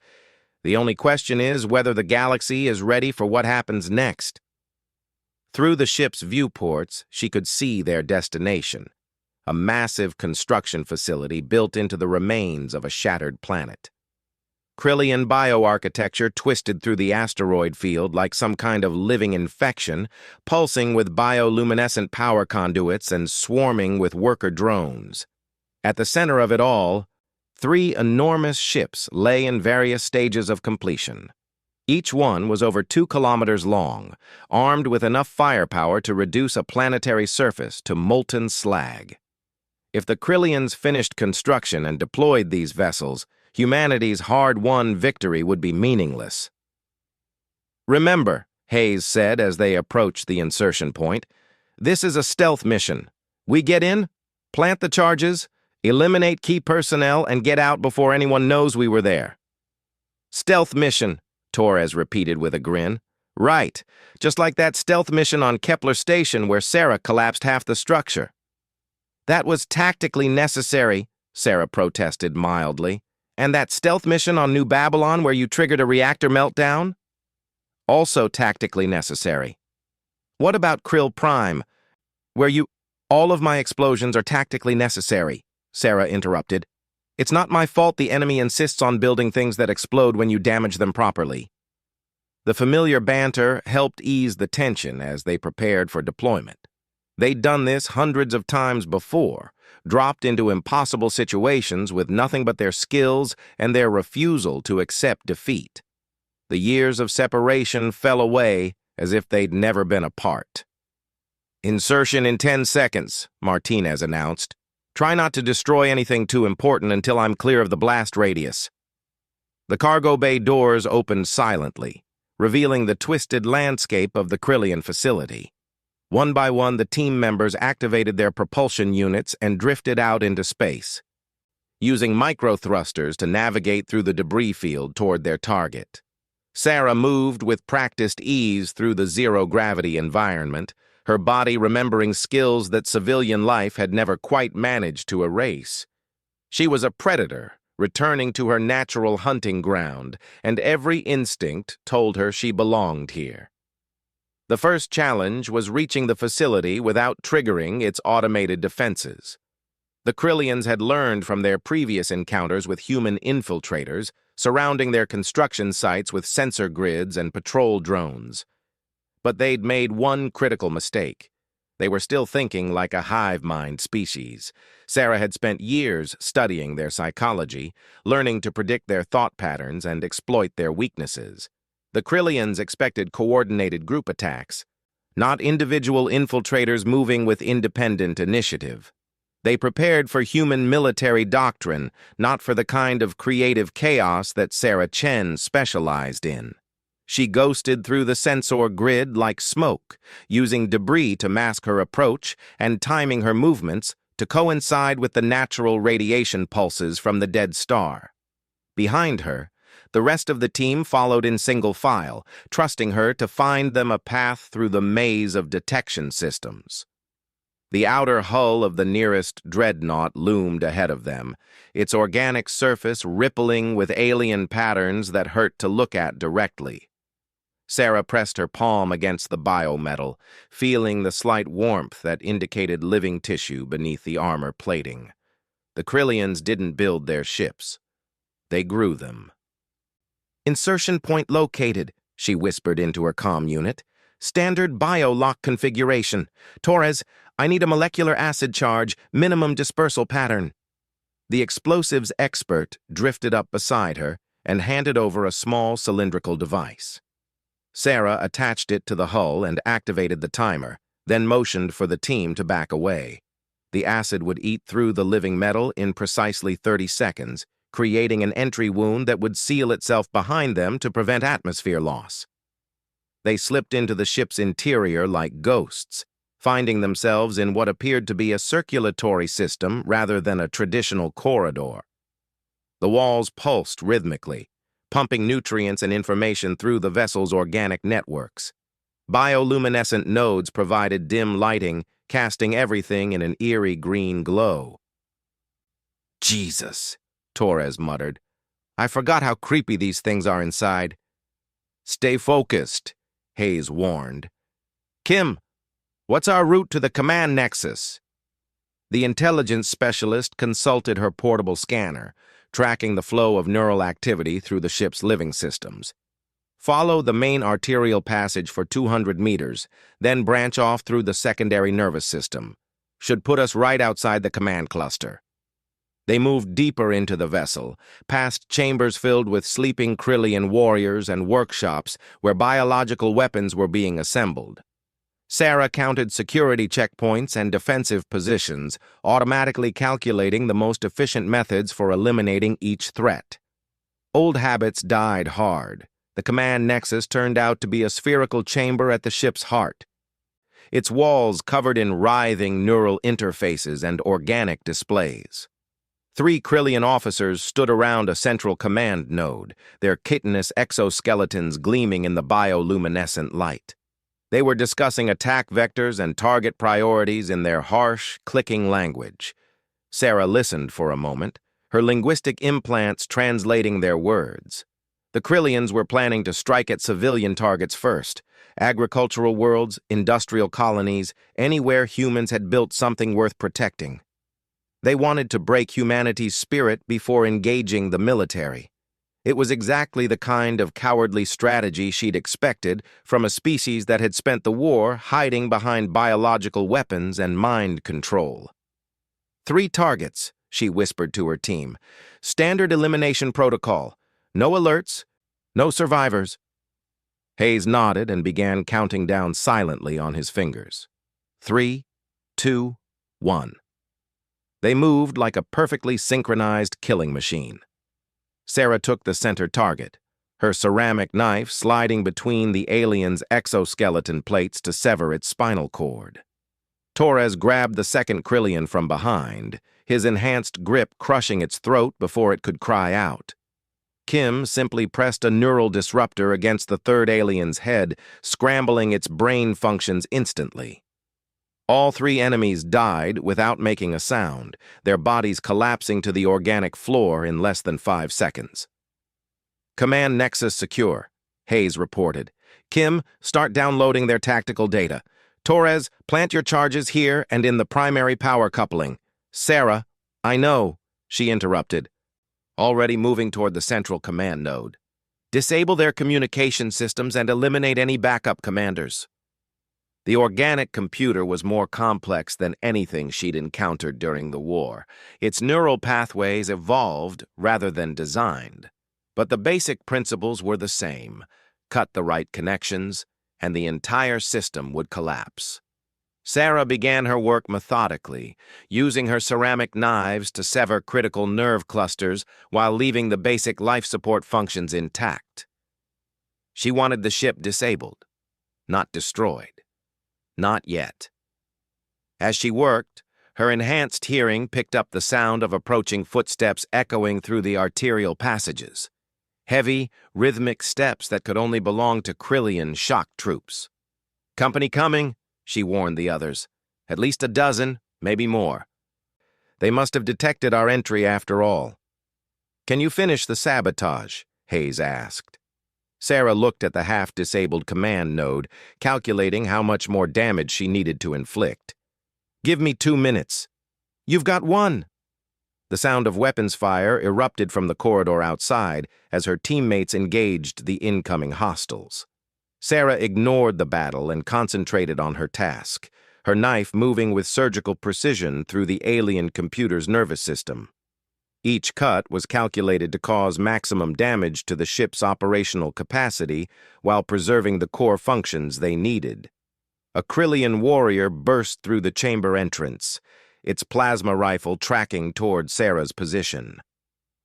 The only question is whether the galaxy is ready for what happens next." Through the ship's viewports, she could see their destination, a massive construction facility built into the remains of a shattered planet. Krillian bioarchitecture twisted through the asteroid field like some kind of living infection, pulsing with bioluminescent power conduits and swarming with worker drones. At the center of it all, 3 enormous ships lay in various stages of completion. Each one was over 2 kilometers long, armed with enough firepower to reduce a planetary surface to molten slag. If the Krillians finished construction and deployed these vessels, humanity's hard-won victory would be meaningless. "Remember," Hayes said as they approached the insertion point, "this is a stealth mission. We get in, plant the charges, eliminate key personnel, and get out before anyone knows we were there." "Stealth mission," Torres repeated with a grin. "Right, just like that stealth mission on Kepler Station where Sarah collapsed half the structure." "That was tactically necessary," Sarah protested mildly. "And that stealth mission on New Babylon where you triggered a reactor meltdown?" "Also tactically necessary." "What about Krill Prime, where you—" "All of my explosions are tactically necessary," Sarah interrupted. It's not my fault the enemy insists on building things that explode when you damage them properly. The familiar banter helped ease the tension as they prepared for deployment. They'd done this hundreds of times before, dropped into impossible situations with nothing but their skills and their refusal to accept defeat. The years of separation fell away as if they'd never been apart. "Insertion in 10 seconds, Martinez announced. "Try not to destroy anything too important until I'm clear of the blast radius." The cargo bay doors opened silently, revealing the twisted landscape of the Krillian facility. One by one, the team members activated their propulsion units and drifted out into space, using micro-thrusters to navigate through the debris field toward their target. Sarah moved with practiced ease through the zero-gravity environment, her body remembering skills that civilian life had never quite managed to erase. She was a predator, returning to her natural hunting ground, and every instinct told her she belonged here. The first challenge was reaching the facility without triggering its automated defenses. The Krillians had learned from their previous encounters with human infiltrators, surrounding their construction sites with sensor grids and patrol drones. But they'd made one critical mistake. They were still thinking like a hive-mind species. Sarah had spent years studying their psychology, learning to predict their thought patterns and exploit their weaknesses. The Krillians expected coordinated group attacks, not individual infiltrators moving with independent initiative. They prepared for human military doctrine, not for the kind of creative chaos that Sarah Chen specialized in. She ghosted through the sensor grid like smoke, using debris to mask her approach and timing her movements to coincide with the natural radiation pulses from the dead star. Behind her, the rest of the team followed in single file, trusting her to find them a path through the maze of detection systems. The outer hull of the nearest dreadnought loomed ahead of them, its organic surface rippling with alien patterns that hurt to look at directly. Sarah pressed her palm against the biometal, feeling the slight warmth that indicated living tissue beneath the armor plating. The Krillians didn't build their ships. They grew them. "Insertion point located," she whispered into her comm unit. "Standard bio-lock configuration. Torres, I need a molecular acid charge, minimum dispersal pattern." The explosives expert drifted up beside her and handed over a small cylindrical device. Sarah attached it to the hull and activated the timer, then motioned for the team to back away. The acid would eat through the living metal in precisely 30 seconds, creating an entry wound that would seal itself behind them to prevent atmosphere loss. They slipped into the ship's interior like ghosts, finding themselves in what appeared to be a circulatory system rather than a traditional corridor. The walls pulsed rhythmically, pumping nutrients and information through the vessel's organic networks. Bioluminescent nodes provided dim lighting, casting everything in an eerie green glow. "Jesus," Torres muttered. "I forgot how creepy these things are inside." "Stay focused," Hayes warned. "Kim, what's our route to the command nexus?" The intelligence specialist consulted her portable scanner, tracking the flow of neural activity through the ship's living systems. "Follow the main arterial passage for 200 meters, then branch off through the secondary nervous system. Should put us right outside the command cluster." They moved deeper into the vessel, past chambers filled with sleeping Krillian warriors and workshops where biological weapons were being assembled. Sarah counted security checkpoints and defensive positions, automatically calculating the most efficient methods for eliminating each threat. Old habits died hard. The command nexus turned out to be a spherical chamber at the ship's heart, its walls covered in writhing neural interfaces and organic displays. 3 Krillian officers stood around a central command node, their chitinous exoskeletons gleaming in the bioluminescent light. They were discussing attack vectors and target priorities in their harsh, clicking language. Sarah listened for a moment, her linguistic implants translating their words. The Krillians were planning to strike at civilian targets first: agricultural worlds, industrial colonies, anywhere humans had built something worth protecting. They wanted to break humanity's spirit before engaging the military. It was exactly the kind of cowardly strategy she'd expected from a species that had spent the war hiding behind biological weapons and mind control. 3 targets, she whispered to her team. Standard elimination protocol. No alerts, no survivors. Hayes nodded and began counting down silently on his fingers. 3, 2, 1. They moved like a perfectly synchronized killing machine. Sarah took the center target, her ceramic knife sliding between the alien's exoskeleton plates to sever its spinal cord. Torres grabbed the second Krillian from behind, his enhanced grip crushing its throat before it could cry out. Kim simply pressed a neural disruptor against the third alien's head, scrambling its brain functions instantly. All 3 enemies died without making a sound, their bodies collapsing to the organic floor in less than 5 seconds. Command Nexus secure, Hayes reported. Kim, start downloading their tactical data. Torres, plant your charges here and in the primary power coupling. Sarah, I know, she interrupted, already moving toward the central command node. Disable their communication systems and eliminate any backup commanders. The organic computer was more complex than anything she'd encountered during the war. Its neural pathways evolved rather than designed. But the basic principles were the same. Cut the right connections, and the entire system would collapse. Sarah began her work methodically, using her ceramic knives to sever critical nerve clusters while leaving the basic life support functions intact. She wanted the ship disabled, not destroyed. Not yet. As she worked, her enhanced hearing picked up the sound of approaching footsteps echoing through the arterial passages. Heavy, rhythmic steps that could only belong to Krillian shock troops. Company coming, she warned the others. At least a dozen, maybe more. They must have detected our entry after all. Can you finish the sabotage? Hayes asked. Sarah looked at the half-disabled command node, calculating how much more damage she needed to inflict. Give me 2 minutes. You've got 1. The sound of weapons fire erupted from the corridor outside as her teammates engaged the incoming hostiles. Sarah ignored the battle and concentrated on her task, her knife moving with surgical precision through the alien computer's nervous system. Each cut was calculated to cause maximum damage to the ship's operational capacity while preserving the core functions they needed. A Krillian warrior burst through the chamber entrance, its plasma rifle tracking toward Sarah's position.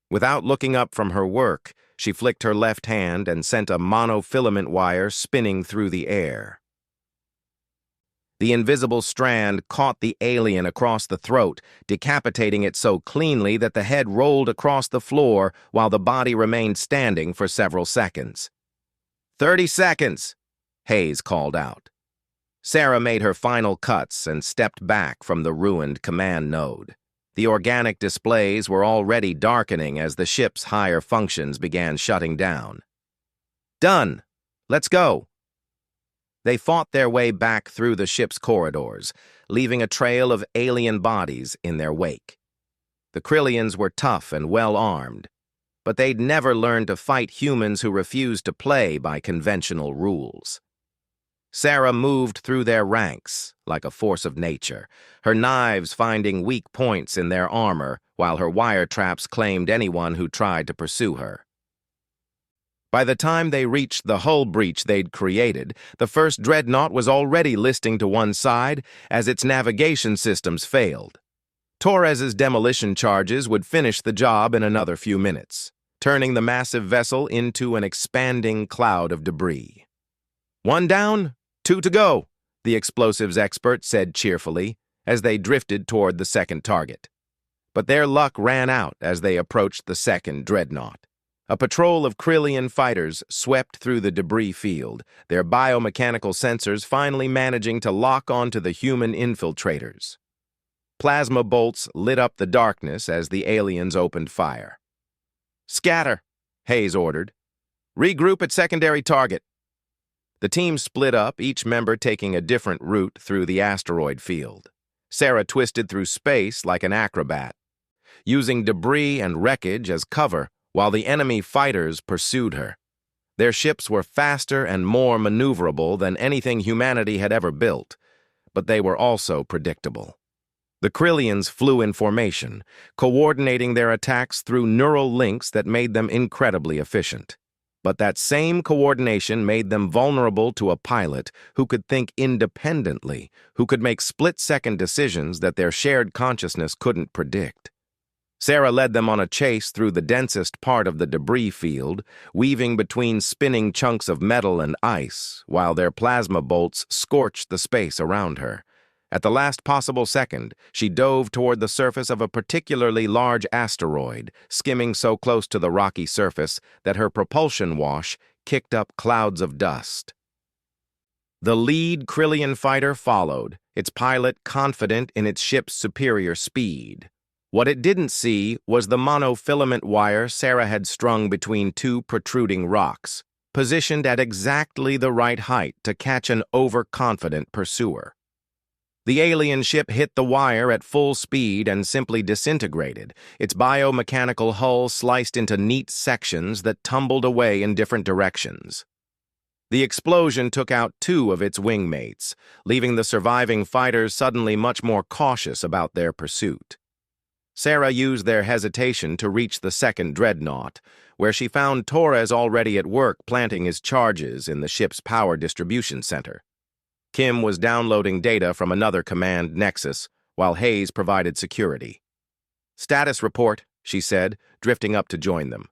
Without looking up from her work, she flicked her left hand and sent a monofilament wire spinning through the air. The invisible strand caught the alien across the throat, decapitating it so cleanly that the head rolled across the floor while the body remained standing for several seconds. 30 seconds, Hayes called out. Sarah made her final cuts and stepped back from the ruined command node. The organic displays were already darkening as the ship's higher functions began shutting down. Done. Let's go. They fought their way back through the ship's corridors, leaving a trail of alien bodies in their wake. The Krillians were tough and well-armed, but they'd never learned to fight humans who refused to play by conventional rules. Sarah moved through their ranks like a force of nature, her knives finding weak points in their armor while her wire traps claimed anyone who tried to pursue her. By the time they reached the hull breach they'd created, the first dreadnought was already listing to one side as its navigation systems failed. Torres's demolition charges would finish the job in another few minutes, turning the massive vessel into an expanding cloud of debris. 1 down, 2 to go, the explosives expert said cheerfully as they drifted toward the second target. But their luck ran out as they approached the second dreadnought. A patrol of Krillian fighters swept through the debris field, their biomechanical sensors finally managing to lock onto the human infiltrators. Plasma bolts lit up the darkness as the aliens opened fire. Scatter, Hayes ordered. Regroup at secondary target. The team split up, each member taking a different route through the asteroid field. Sarah twisted through space like an acrobat, using debris and wreckage as cover while the enemy fighters pursued her. Their ships were faster and more maneuverable than anything humanity had ever built, but they were also predictable. The Krillians flew in formation, coordinating their attacks through neural links that made them incredibly efficient. But that same coordination made them vulnerable to a pilot who could think independently, who could make split-second decisions that their shared consciousness couldn't predict. Sarah led them on a chase through the densest part of the debris field, weaving between spinning chunks of metal and ice, while their plasma bolts scorched the space around her. At the last possible second, she dove toward the surface of a particularly large asteroid, skimming so close to the rocky surface that her propulsion wash kicked up clouds of dust. The lead Krillian fighter followed, its pilot confident in its ship's superior speed. What it didn't see was the monofilament wire Sarah had strung between two protruding rocks, positioned at exactly the right height to catch an overconfident pursuer. The alien ship hit the wire at full speed and simply disintegrated, its biomechanical hull sliced into neat sections that tumbled away in different directions. The explosion took out two of its wingmates, leaving the surviving fighters suddenly much more cautious about their pursuit. Sarah used their hesitation to reach the second dreadnought, where she found Torres already at work planting his charges in the ship's power distribution center. Kim was downloading data from another command nexus, while Hayes provided security. "Status report," she said, drifting up to join them.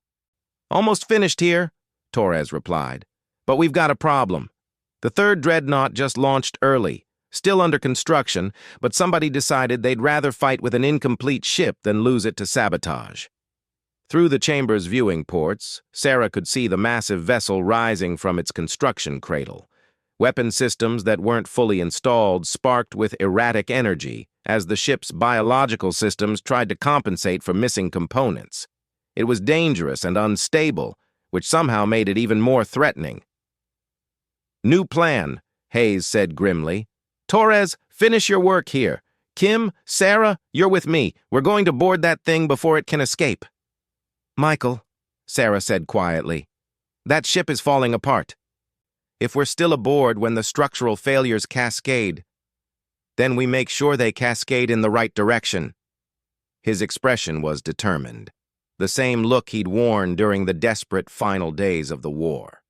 "Almost finished here," Torres replied. "But we've got a problem. The third dreadnought just launched early, still under construction, but somebody decided they'd rather fight with an incomplete ship than lose it to sabotage." Through the chamber's viewing ports, Sarah could see the massive vessel rising from its construction cradle. Weapon systems that weren't fully installed sparked with erratic energy as the ship's biological systems tried to compensate for missing components. It was dangerous and unstable, which somehow made it even more threatening. "New plan," Hayes said grimly. "Torres, finish your work here. Kim, Sarah, you're with me. We're going to board that thing before it can escape." "Michael," Sarah said quietly, "that ship is falling apart. If we're still aboard when the structural failures cascade, then we make sure they cascade in the right direction." His expression was determined, the same look he'd worn during the desperate final days of the war.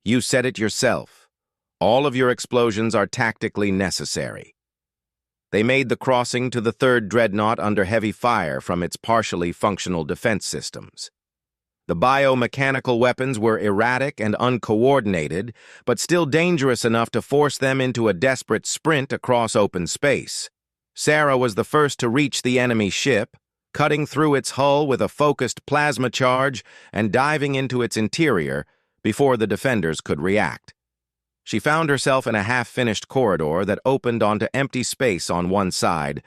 "You said it yourself. All of your explosions are tactically necessary." They made the crossing to the third dreadnought under heavy fire from its partially functional defense systems. The biomechanical weapons were erratic and uncoordinated, but still dangerous enough to force them into a desperate sprint across open space. Sarah was the first to reach the enemy ship, cutting through its hull with a focused plasma charge and diving into its interior before the defenders could react. She found herself in a half-finished corridor that opened onto empty space on one side,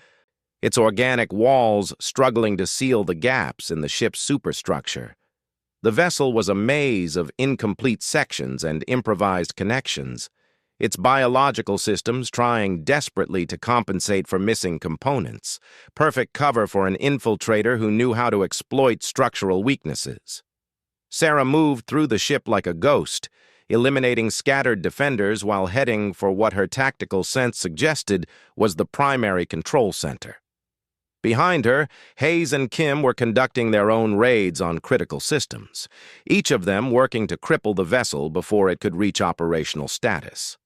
its organic walls struggling to seal the gaps in the ship's superstructure. The vessel was a maze of incomplete sections and improvised connections, its biological systems trying desperately to compensate for missing components, perfect cover for an infiltrator who knew how to exploit structural weaknesses. Sarah moved through the ship like a ghost, eliminating scattered defenders while heading for what her tactical sense suggested was the primary control center. Behind her, Hayes and Kim were conducting their own raids on critical systems, each of them working to cripple the vessel before it could reach operational status.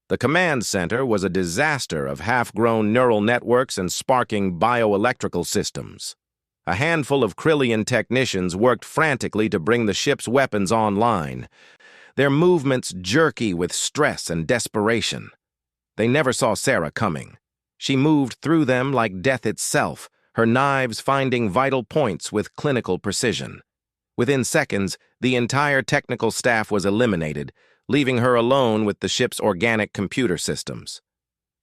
The command center was a disaster of half-grown neural networks and sparking bioelectrical systems. A handful of Krillian technicians worked frantically to bring the ship's weapons online, their movements jerky with stress and desperation. They never saw Sarah coming. She moved through them like death itself, her knives finding vital points with clinical precision. Within seconds, the entire technical staff was eliminated, leaving her alone with the ship's organic computer systems.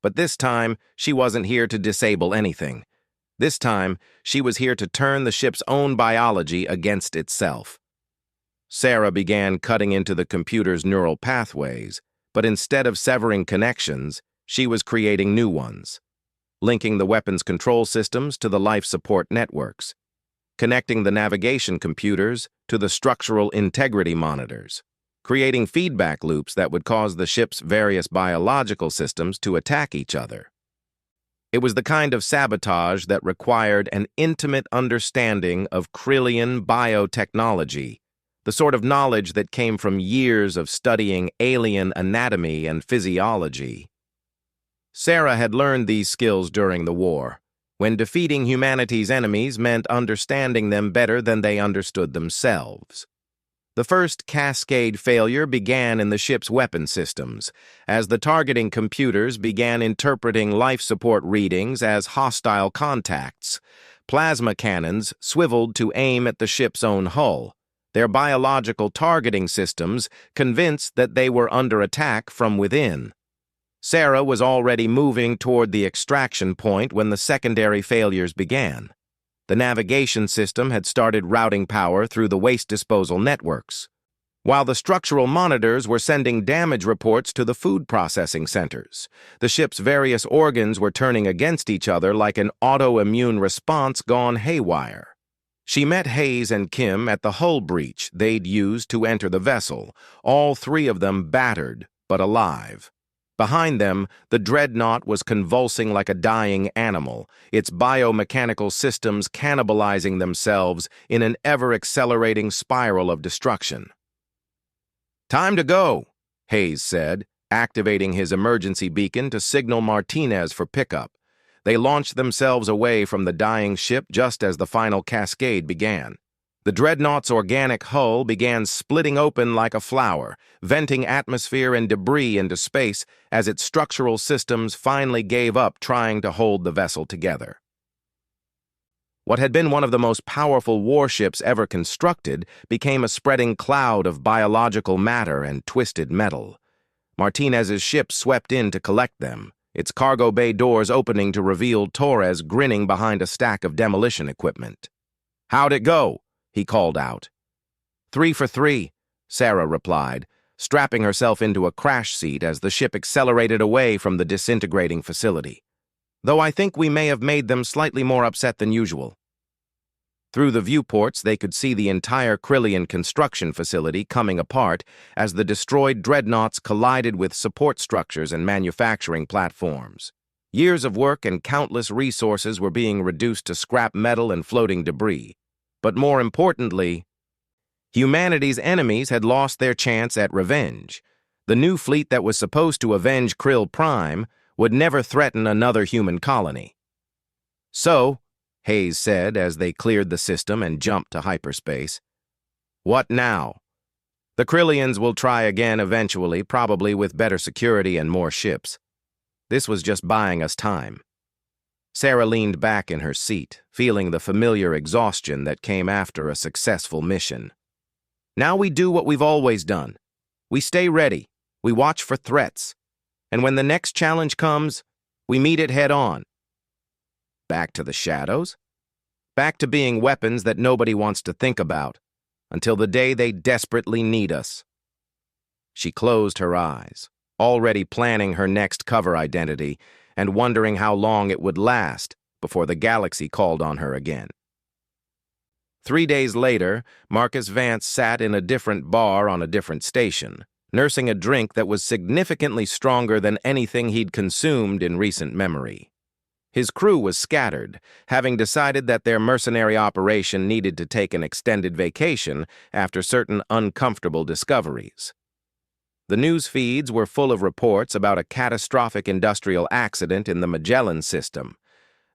But this time, she wasn't here to disable anything. This time, she was here to turn the ship's own biology against itself. Sarah began cutting into the computer's neural pathways, but instead of severing connections, she was creating new ones. linking the weapons control systems to the life support networks, connecting the navigation computers to the structural integrity monitors, creating feedback loops that would cause the ship's various biological systems to attack each other. It was the kind of sabotage that required an intimate understanding of Krillian biotechnology, the sort of knowledge that came from years of studying alien anatomy and physiology. Sarah had learned these skills during the war, when defeating humanity's enemies meant understanding them better than they understood themselves. The first cascade failure began in the ship's weapon systems, as the targeting computers began interpreting life support readings as hostile contacts. Plasma cannons swiveled to aim at the ship's own hull, their biological targeting systems convinced that they were under attack from within. Sarah was already moving toward the extraction point when the secondary failures began. The navigation system had started routing power through the waste disposal networks, while the structural monitors were sending damage reports to the food processing centers. The ship's various organs were turning against each other like an autoimmune response gone haywire. She met Hayes and Kim at the hull breach they'd used to enter the vessel, all three of them battered but alive. Behind them, the dreadnought was convulsing like a dying animal, its biomechanical systems cannibalizing themselves in an ever-accelerating spiral of destruction. "Time to go," Hayes said, activating his emergency beacon to signal Martinez for pickup. They launched themselves away from the dying ship just as the final cascade began. The dreadnought's organic hull began splitting open like a flower, venting atmosphere and debris into space as its structural systems finally gave up trying to hold the vessel together. What had been one of the most powerful warships ever constructed became a spreading cloud of biological matter and twisted metal. Martinez's ship swept in to collect them, its cargo bay doors opening to reveal Torres grinning behind a stack of demolition equipment. "How'd it go?" he called out. "3 for 3, Sarah replied, strapping herself into a crash seat as the ship accelerated away from the disintegrating facility. "Though I think we may have made them slightly more upset than usual." Through the viewports, they could see the entire Krillian construction facility coming apart as the destroyed dreadnoughts collided with support structures and manufacturing platforms. Years of work and countless resources were being reduced to scrap metal and floating debris. But more importantly, humanity's enemies had lost their chance at revenge. The new fleet that was supposed to avenge Krill Prime would never threaten another human colony. "So," Hayes said as they cleared the system and jumped to hyperspace, "what now? The Krillians will try again eventually, probably with better security and more ships. This was just buying us time." Sarah leaned back in her seat, feeling the familiar exhaustion that came after a successful mission. "Now we do what we've always done. We stay ready, we watch for threats, and when the next challenge comes, we meet it head-on." Back to the shadows? Back to being weapons that nobody wants to think about, until the day they desperately need us. She closed her eyes, already planning her next cover identity, and wondering how long it would last before the galaxy called on her again. 3 days later, Marcus Vance sat in a different bar on a different station, nursing a drink that was significantly stronger than anything he'd consumed in recent memory. His crew was scattered, having decided that their mercenary operation needed to take an extended vacation after certain uncomfortable discoveries. The news feeds were full of reports about a catastrophic industrial accident in the Magellan system.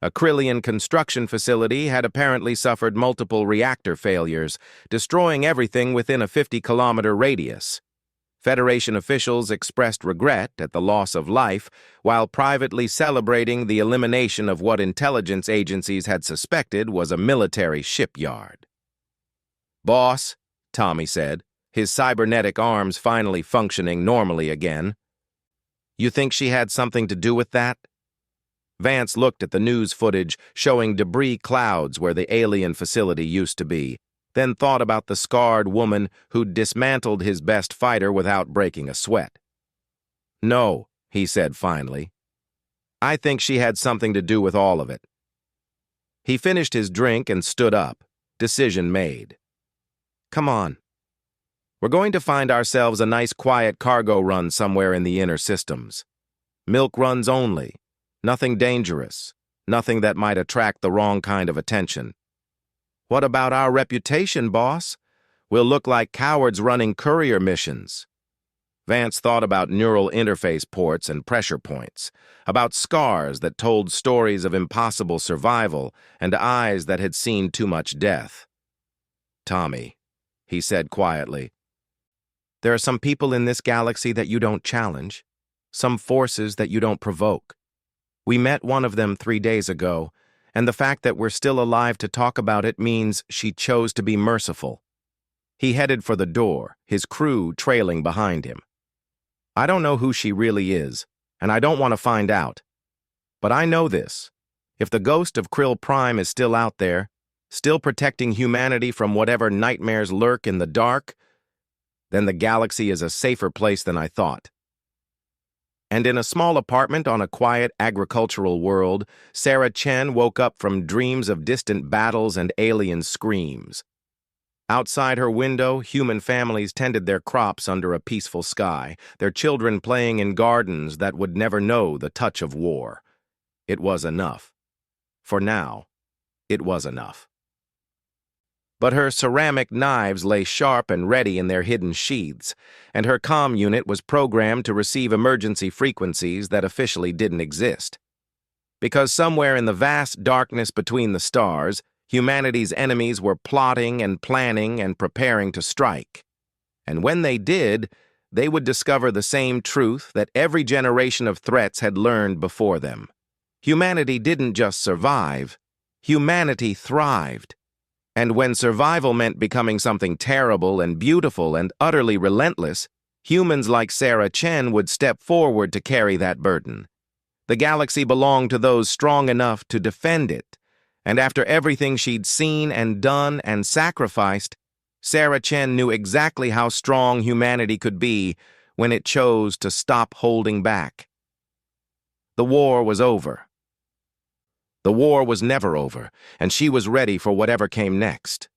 A Krillian construction facility had apparently suffered multiple reactor failures, destroying everything within a 50-kilometer radius. Federation officials expressed regret at the loss of life, while privately celebrating the elimination of what intelligence agencies had suspected was a military shipyard. "Boss," Tommy said, his cybernetic arms finally functioning normally again, "you think she had something to do with that?" Vance looked at the news footage showing debris clouds where the alien facility used to be, then thought about the scarred woman who'd dismantled his best fighter without breaking a sweat. "No," he said finally. I think she had something to do with all of it. He finished his drink and stood up. Decision made. Come on. We're going to find ourselves a nice quiet cargo run somewhere in the inner systems. Milk runs only. Nothing dangerous. Nothing that might attract the wrong kind of attention. What about our reputation, boss? We'll look like cowards running courier missions. Vance thought about neural interface ports and pressure points, about scars that told stories of impossible survival and eyes that had seen too much death. Tommy, he said quietly, there are some people in this galaxy that you don't challenge, some forces that you don't provoke. We met one of them 3 days ago, and the fact that we're still alive to talk about it means she chose to be merciful. He headed for the door, his crew trailing behind him. I don't know who she really is, and I don't want to find out. But I know this. If the ghost of Krill Prime is still out there, still protecting humanity from whatever nightmares lurk in the dark, then the galaxy is a safer place than I thought. And in a small apartment on a quiet agricultural world, Sarah Chen woke up from dreams of distant battles and alien screams. Outside her window, human families tended their crops under a peaceful sky, their children playing in gardens that would never know the touch of war. It was enough. For now, it was enough. But her ceramic knives lay sharp and ready in their hidden sheaths, and her comm unit was programmed to receive emergency frequencies that officially didn't exist. Because somewhere in the vast darkness between the stars, humanity's enemies were plotting and planning and preparing to strike. And when they did, they would discover the same truth that every generation of threats had learned before them. Humanity didn't just survive, humanity thrived. And when survival meant becoming something terrible and beautiful and utterly relentless, humans like Sarah Chen would step forward to carry that burden. The galaxy belonged to those strong enough to defend it. And after everything she'd seen and done and sacrificed, Sarah Chen knew exactly how strong humanity could be when it chose to stop holding back. The war was over. The war was never over, and she was ready for whatever came next.